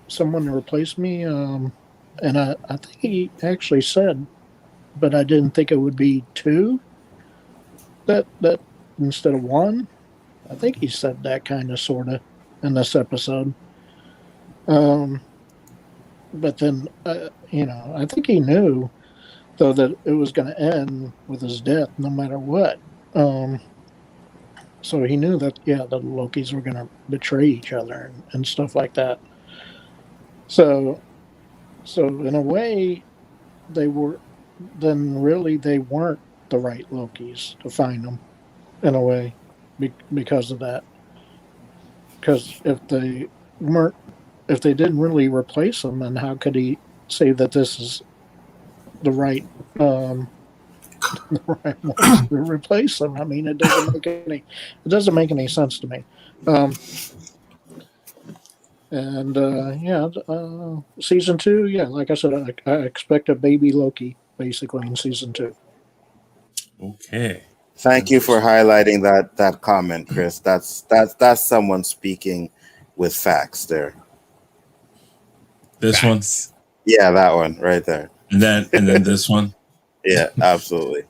someone to replace me, and I think he actually said, but I didn't think it would be 2 that instead of 1. I think he said that kind of sort of in this episode. But then, I think he knew, though, that it was going to end with his death no matter what. So he knew that, the Lokis were going to betray each other and stuff like that. So in a way, they weren't the right Lokis to find them, in a way, because of that. Because if they didn't really replace them, then how could he say that this is the right one to replace them? I mean, it doesn't make any sense to me. And season 2, yeah, like I said, I expect a baby Loki basically in season 2. Okay. Thank you for highlighting that comment, Chris. That's someone speaking with facts there. This one? Yeah, that one right there. And then this one? Yeah, absolutely.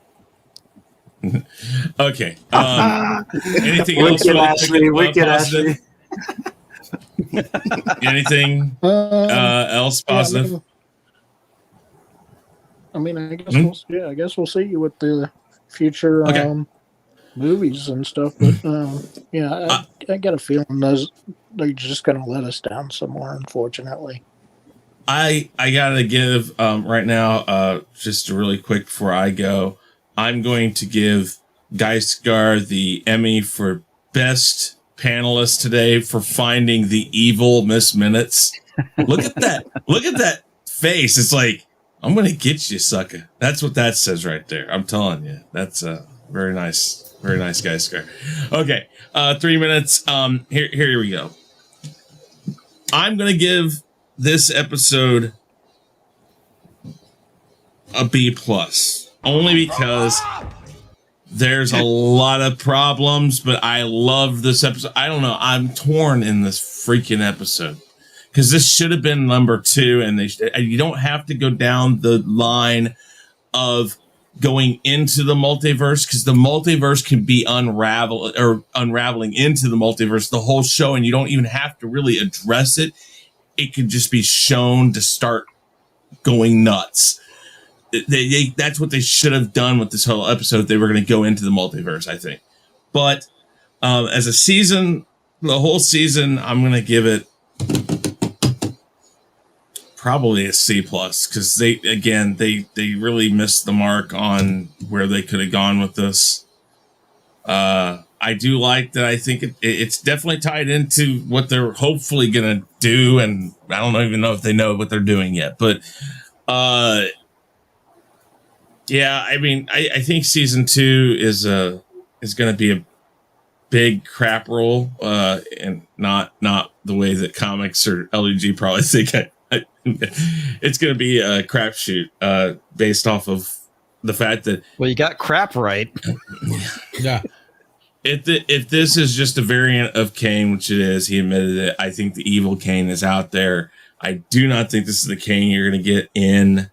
Okay. Anything else? Wicked Ashley. Anything else positive? I guess we'll see with the future movies and stuff. But I got a feeling they're just going to let us down some more, unfortunately. I gotta give right now, just really quick before I go, I'm going to give Geistgar the Emmy for best panelist today for finding the evil Miss Minutes. Look at that! Look at that face. It's like, I'm gonna get you, sucker. That's what that says right there. I'm telling you, that's very nice, Geistgar. Okay, 3 minutes. Here we go. I'm gonna give this episode a B+, only because there's a lot of problems, but I love this episode. I don't know. I'm torn in this freaking episode because this should have been number 2, and you don't have to go down the line of going into the multiverse, because the multiverse can be unraveling into the multiverse the whole show, and you don't even have to really address it. It could just be shown to start going nuts. That's what they should have done with this whole episode. They were going to go into the multiverse, I think. But as a season, the whole season, I'm going to give it probably a C+, because they really missed the mark on where they could have gone with this. I do like that. I think it's definitely tied into what they're hopefully going to do. And I don't even know if they know what they're doing yet, but, yeah, I mean, I think season 2 is going to be a big crap roll, and not the way that comics or LEG probably think. It's going to be a crapshoot, based off of the fact that, well, you got crap right. Yeah. If this is just a variant of Kane, which it is, he admitted it. I think the evil Kane is out there. I do not think this is the Kane you're going to get in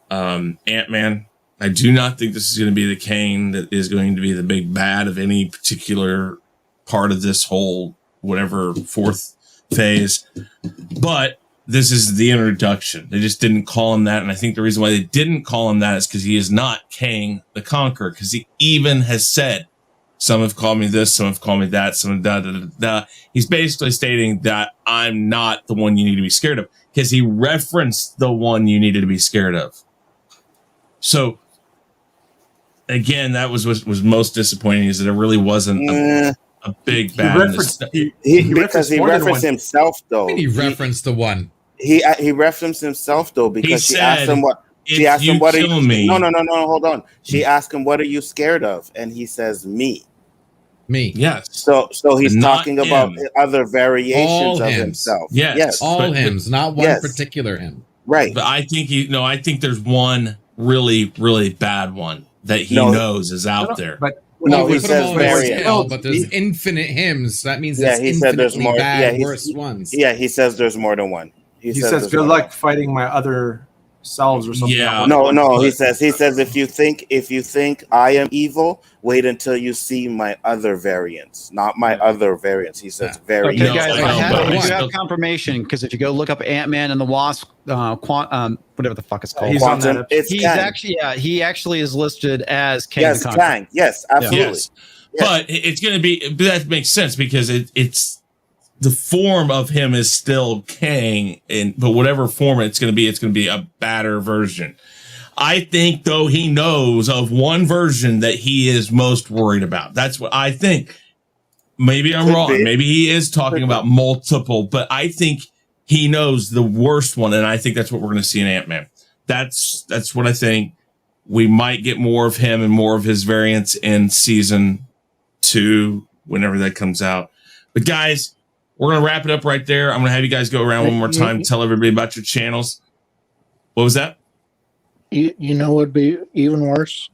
Ant-Man. I do not think this is going to be the Kane that is going to be the big bad of any particular part of this whole whatever 4th phase. But this is the introduction. They just didn't call him that. And I think the reason why they didn't call him that is because he is not Kang the Conqueror. Because he even has said, some have called me this, some have called me that, some da. He's basically stating that I'm not the one you need to be scared of. Because he referenced the one you needed to be scared of. So, again, that was what was most disappointing, is that it really wasn't a big bad. He referenced himself, though. He referenced the one. He referenced himself, though, because she asked him what. She asked him, "What are you?" No, hold on. She asked him, "What are you scared of?" And he says, "Me." Me. Yes. So he's talking about other variations of himself. Yes. All hymns, not one particular hymn. Right. But I think I think there's one really, really bad one that he knows is out there. But he says variant. But there's infinite hymns. That means there's infinitely bad, worse ones. Yeah, he says there's more than one. He says, "Good luck fighting my other selves," or something. Yeah. No. He says if you think I am evil, wait until you see my other variants, not my other variants. He says variants. Okay, guys, I have confirmation, because if you go look up Ant-Man and the Wasp, whatever the fuck it's called, he actually is listed as Kang the Conqueror. Kang. Yes, absolutely. Yes. But it's going to be, that makes sense, because it's the form of him is still Kang, but whatever form it's going to be a badder version. I think, though, he knows of one version that he is most worried about. That's what I think. Maybe I'm wrong. Maybe he is talking about multiple, but I think he knows the worst one, and I think that's what we're going to see in Ant-Man. That's what I think. We might get more of him and more of his variants in season 2, whenever that comes out. But guys, we're going to wrap it up right there. I'm going to have you guys go around one more time, tell everybody about your channels. What was that? You know what would be even worse?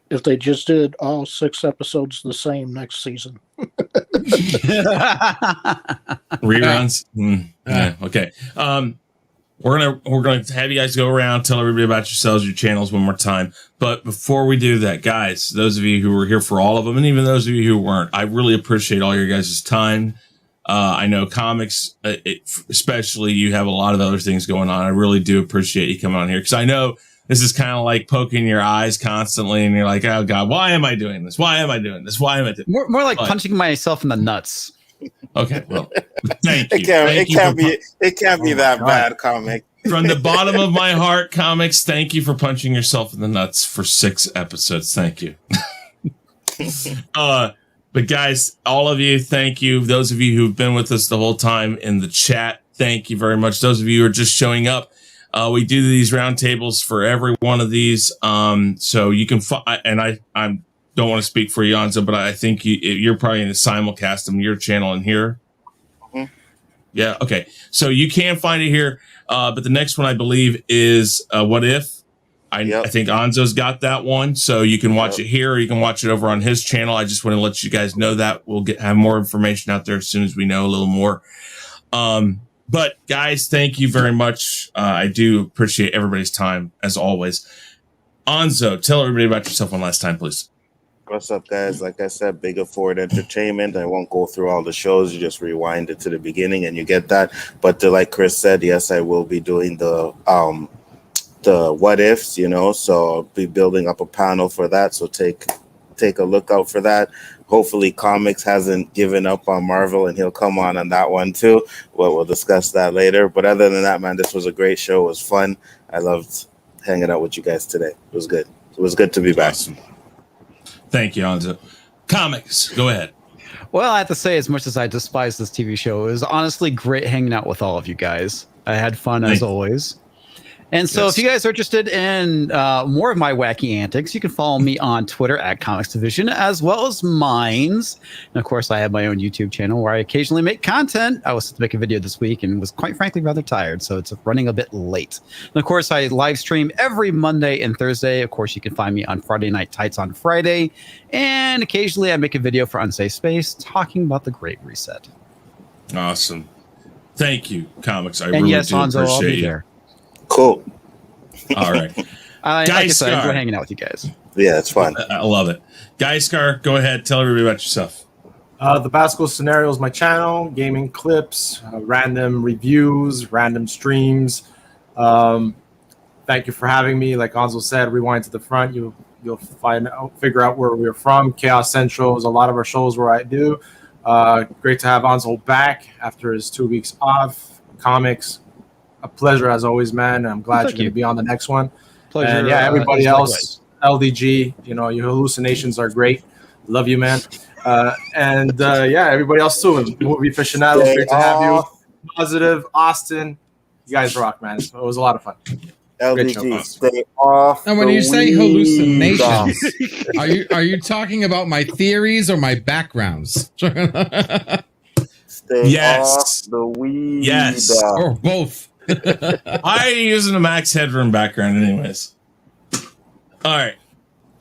If they just did all 6 episodes the same next season. Reruns? Yeah, okay. We're gonna have you guys go around, tell everybody about yourselves, your channels one more time. But before we do that, guys, those of you who were here for all of them, and even those of you who weren't, I really appreciate all your guys' time. I know comics, especially, you have a lot of other things going on. I really do appreciate you coming on here, because I know this is kind of like poking your eyes constantly, and you're like, oh God, why am I doing this? Why am I doing this? Why am I doing this? More like punching myself in the nuts. Okay, well, thank you. It can't be that bad, comic. From the bottom of my heart, comics, thank you for punching yourself in the nuts for 6 episodes. Thank you. But guys, all of you, thank you. Those of you who've been with us the whole time in the chat, thank you very much. Those of you who are just showing up, we do these roundtables for every one of these. So you can, and I don't want to speak for you, Anzo, but I think you're probably in the simulcast on your channel in here. Mm-hmm. Yeah. Okay. So you can find it here. But the next one I believe is What If. I think Anzo's got that one, so you can watch it here, or you can watch it over on his channel. I just want to let you guys know that we'll have more information out there as soon as we know a little more. But guys, thank you very much. I do appreciate everybody's time as always. Anzo, tell everybody about yourself one last time, please. What's up, guys? Like I said, Big Afford Entertainment. I won't go through all the shows. You just rewind it to the beginning and you get that. But like Chris said, yes, I will be doing the what ifs, you know, so I'll be building up a panel for that. So take a look out for that. Hopefully Comics hasn't given up on Marvel and he'll come on that one too. Well, we'll discuss that later. But other than that, man, this was a great show. It was fun. I loved hanging out with you guys today. It was good. It was good to be back. Awesome. Thank you, Anzo. Comics, go ahead. Well, I have to say, as much as I despise this TV show, it was honestly great hanging out with all of you guys. I had fun as always. And so if you guys are interested in more of my wacky antics, you can follow me on Twitter at Comics Division, as well as Minds. And of course, I have my own YouTube channel where I occasionally make content. I was to make a video this week and was quite frankly rather tired, so it's running a bit late. And of course, I live stream every Monday and Thursday. Of course, you can find me on Friday Night Tights on Friday. And occasionally I make a video for Unsafe Space talking about the Great Reset. Awesome. Thank you, Comics. I and really yes, do Hanzo, appreciate I'll be you. there. Cool. All right. Like I said, I enjoy hanging out with you guys. Yeah, it's fun. I love it. Guy Scar, go ahead. Tell everybody about yourself. The Basco Scenario is my channel. Gaming clips, random reviews, random streams. Thank you for having me. Like Anzo said, rewind to the front. You'll figure out where we're from. Chaos Central is a lot of our shows where I do. Great to have Anzo back after his 2 weeks off. Comics. A pleasure as always, man. I'm glad you're going to be on the next one. Pleasure. And yeah, everybody else, LDG, you know, your hallucinations are great. Love you, man. Yeah, everybody else too. Movie aficionados, great to have you. Positive, Austin, you guys rock, man. It was a lot of fun. LDG, stay off. And when you say hallucinations, are you talking about my theories or my backgrounds? Stay off the weed. Yes. Or both. Why are you using a Max Headroom background anyways? All right.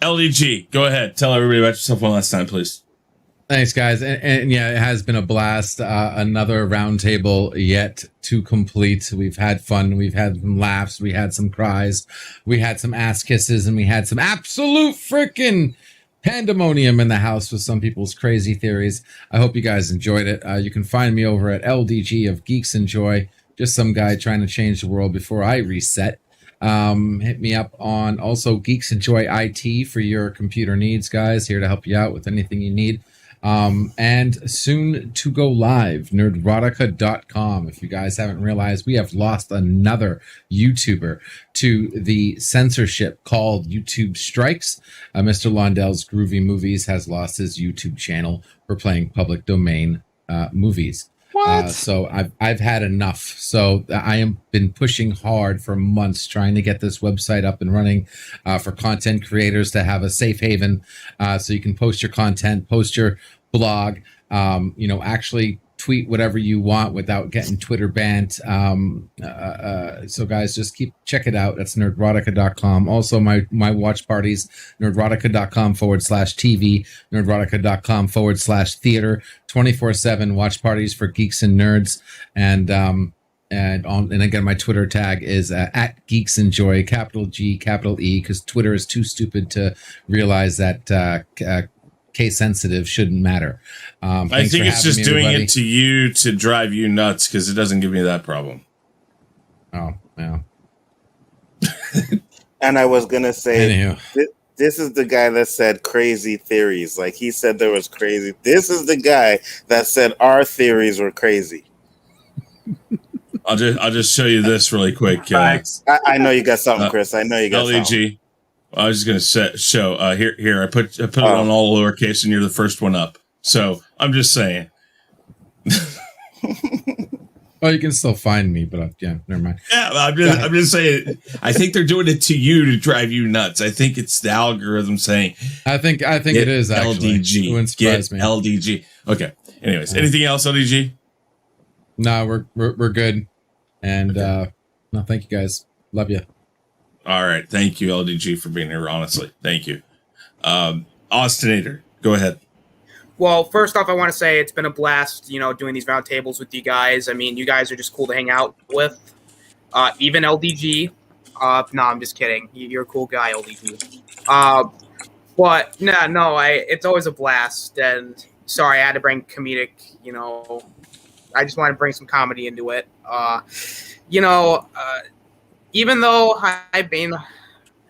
LDG, go ahead. Tell everybody about yourself one last time, please. Thanks, guys. And yeah, it has been a blast. Another roundtable yet to complete. We've had fun. We've had some laughs. We had some cries. We had some ass kisses. And we had some absolute freaking pandemonium in the house with some people's crazy theories. I hope you guys enjoyed it. You can find me over at LDG of Geeks Enjoy. Just some guy trying to change the world before I reset. Hit me up on also Geeks Enjoy IT for your computer needs, guys. Here to help you out with anything you need. And soon to go live, nerdrotica.com. If you guys haven't realized, we have lost another YouTuber to the censorship called YouTube Strikes. Mr. Londell's Groovy Movies has lost his YouTube channel for playing public domain movies. So I've had enough. So I am been pushing hard for months trying to get this website up and running for content creators to have a safe haven so you can post your content, post your blog, actually tweet whatever you want without getting Twitter banned. So guys, just check it out. That's nerdrotica.com. Also my watch parties, nerdrotica.com/TV, nerdrotica.com/theater, 24/7 watch parties for geeks and nerds. And again, my Twitter tag is at Geeks Enjoy, capital G, capital E, because Twitter is too stupid to realize that case sensitive shouldn't matter. I think it's just doing it to you to drive you nuts because it doesn't give me that problem. Oh, yeah. And I was gonna say, Anywho. this is the guy that said crazy theories. Like he said there was crazy. This is the guy that said our theories were crazy. I'll just show you this really quick. I know you got something, Chris. I know you got LEG. something. I was just going to show here. I put it on all lowercase, and you're the first one up. So I'm just saying. Well, you can still find me, but yeah, never mind. Yeah, I'm just saying. I think they're doing it to you to drive you nuts. I think it's the algorithm saying. I think it is actually. LDG. It wouldn't surprise me. LDG. Okay. Anyways, anything else, LDG? No, we're good. And no, thank you guys. Love you. All right. Thank you, LDG, for being here. Honestly, thank you. Austinator, go ahead. Well, first off, I want to say it's been a blast, doing these roundtables with you guys. I mean, you guys are just cool to hang out with. Even LDG. No, I'm just kidding. You're a cool guy, LDG. But no, it's always a blast. And sorry, I had to bring comedic. I just want to bring some comedy into it. Even though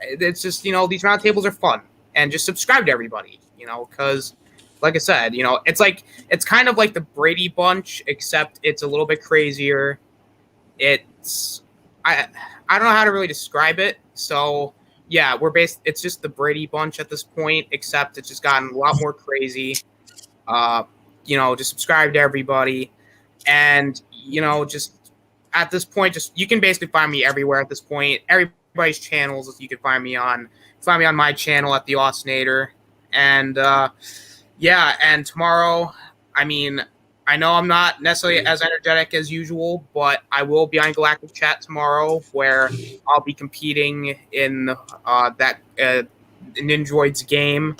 it's just, these roundtables are fun, and just subscribe to everybody, because like I said, it's kind of like the Brady Bunch, except it's a little bit crazier. It's, I don't know how to really describe it. So yeah, it's just the Brady Bunch at this point, except it's just gotten a lot more crazy. Just subscribe to everybody. And, just at this point, you can basically find me everywhere at this point. Everybody's channels you can find me on. Find me on my channel at the Austinator. And and tomorrow, I know I'm not necessarily as energetic as usual, but I will be on Galactic Chat tomorrow, where I'll be competing in that Ninjroids game,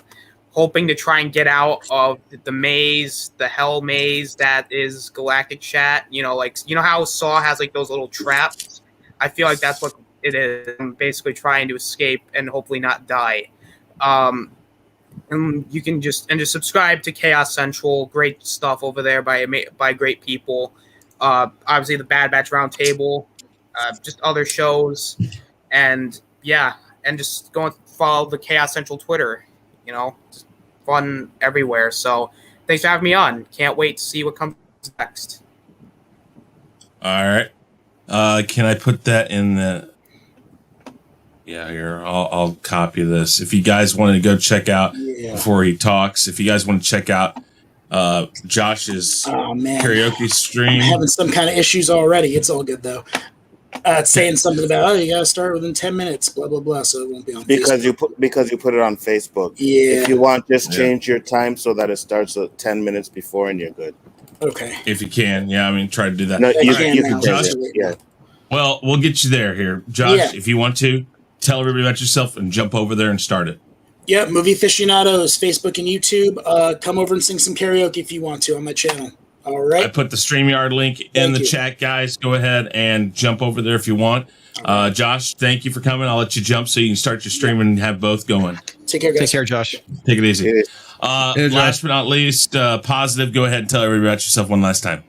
hoping to try and get out of the maze, the hell maze that is Galactic Chat. How Saw has those little traps? I feel like that's what it is. I'm basically trying to escape and hopefully not die. And you can just subscribe to Chaos Central. Great stuff over there by great people. Obviously the Bad Batch Roundtable, just other shows, and just go and follow the Chaos Central Twitter. Just fun everywhere. So thanks for having me on. Can't wait to see what comes next. All right. Can I put that in the... Yeah, here, I'll copy this. If you guys want to go check out before he talks, if you guys want to check out Josh's karaoke stream. I'm having some kind of issues already. It's all good, though. It's saying something about, you got to start within 10 minutes, blah, blah, blah, so it won't be on Facebook. Because you put it on Facebook. Yeah. If you want, just change your time so that it starts 10 minutes before and you're good. Okay. If you can. Yeah, try to do that. No, you can Josh, yeah. Well, we'll get you there here. Josh, if you want to, tell everybody about yourself and jump over there and start it. Yeah, Movie Aficionados, Facebook and YouTube. Come over and sing some karaoke if you want to on my channel. All right. I put the StreamYard link in the chat, guys. Go ahead and jump over there if you want. Josh, thank you for coming. I'll let you jump so you can start your stream and have both going. Take care, guys. Take care, Josh. Take it easy. Last but not least, Positive, go ahead and tell everybody about yourself one last time.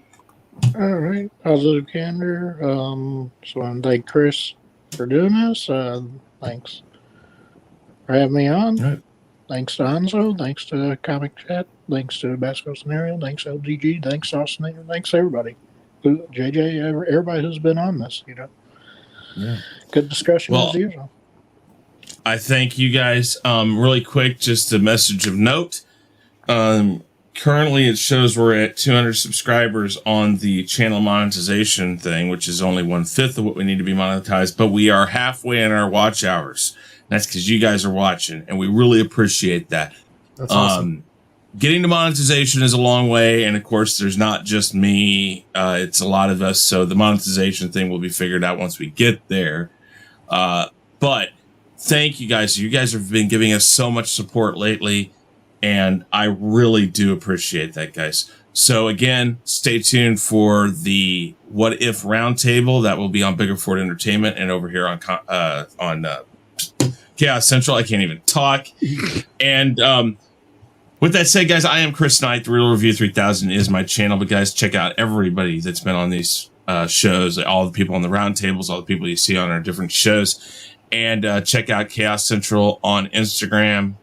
All right. Positive Candor. So I want to thank Chris for doing this. Thanks for having me on. All right. Thanks to Hanzo. Thanks to Comic Chat. Thanks to Basco Scenario. Thanks to LGG. Thanks to Austinator. Thanks to everybody. JJ, everybody who's been on this, Yeah. Good discussion Well, as usual. I thank you guys. Really quick, just a message of note. Currently, it shows we're at 200 subscribers on the channel monetization thing, which is only 1/5 of what we need to be monetized, but we are halfway in our watch hours. That's because you guys are watching, and we really appreciate that. That's awesome. getting to monetization is a long way, and of course, there's not just me; it's a lot of us. So the monetization thing will be figured out once we get there. But thank you guys. You guys have been giving us so much support lately, and I really do appreciate that, guys. So again, stay tuned for the What If Roundtable that will be on Bigger Ford Entertainment and over here on Chaos Central. I can't even talk. And with that said, guys, I am Chris Knight. The Real Review 3000 is my channel. But guys, check out everybody that's been on these shows, all the people on the roundtables, all the people you see on our different shows. And check out Chaos Central on Instagram,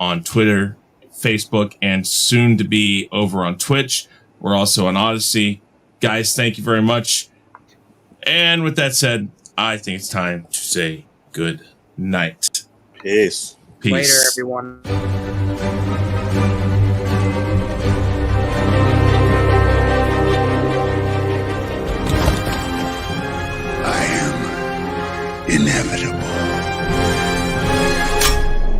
on Twitter, Facebook, and soon to be over on Twitch. We're also on Odyssey. Guys, thank you very much. And with that said, I think it's time to say good night. Peace. Peace. Later, everyone. I am inevitable.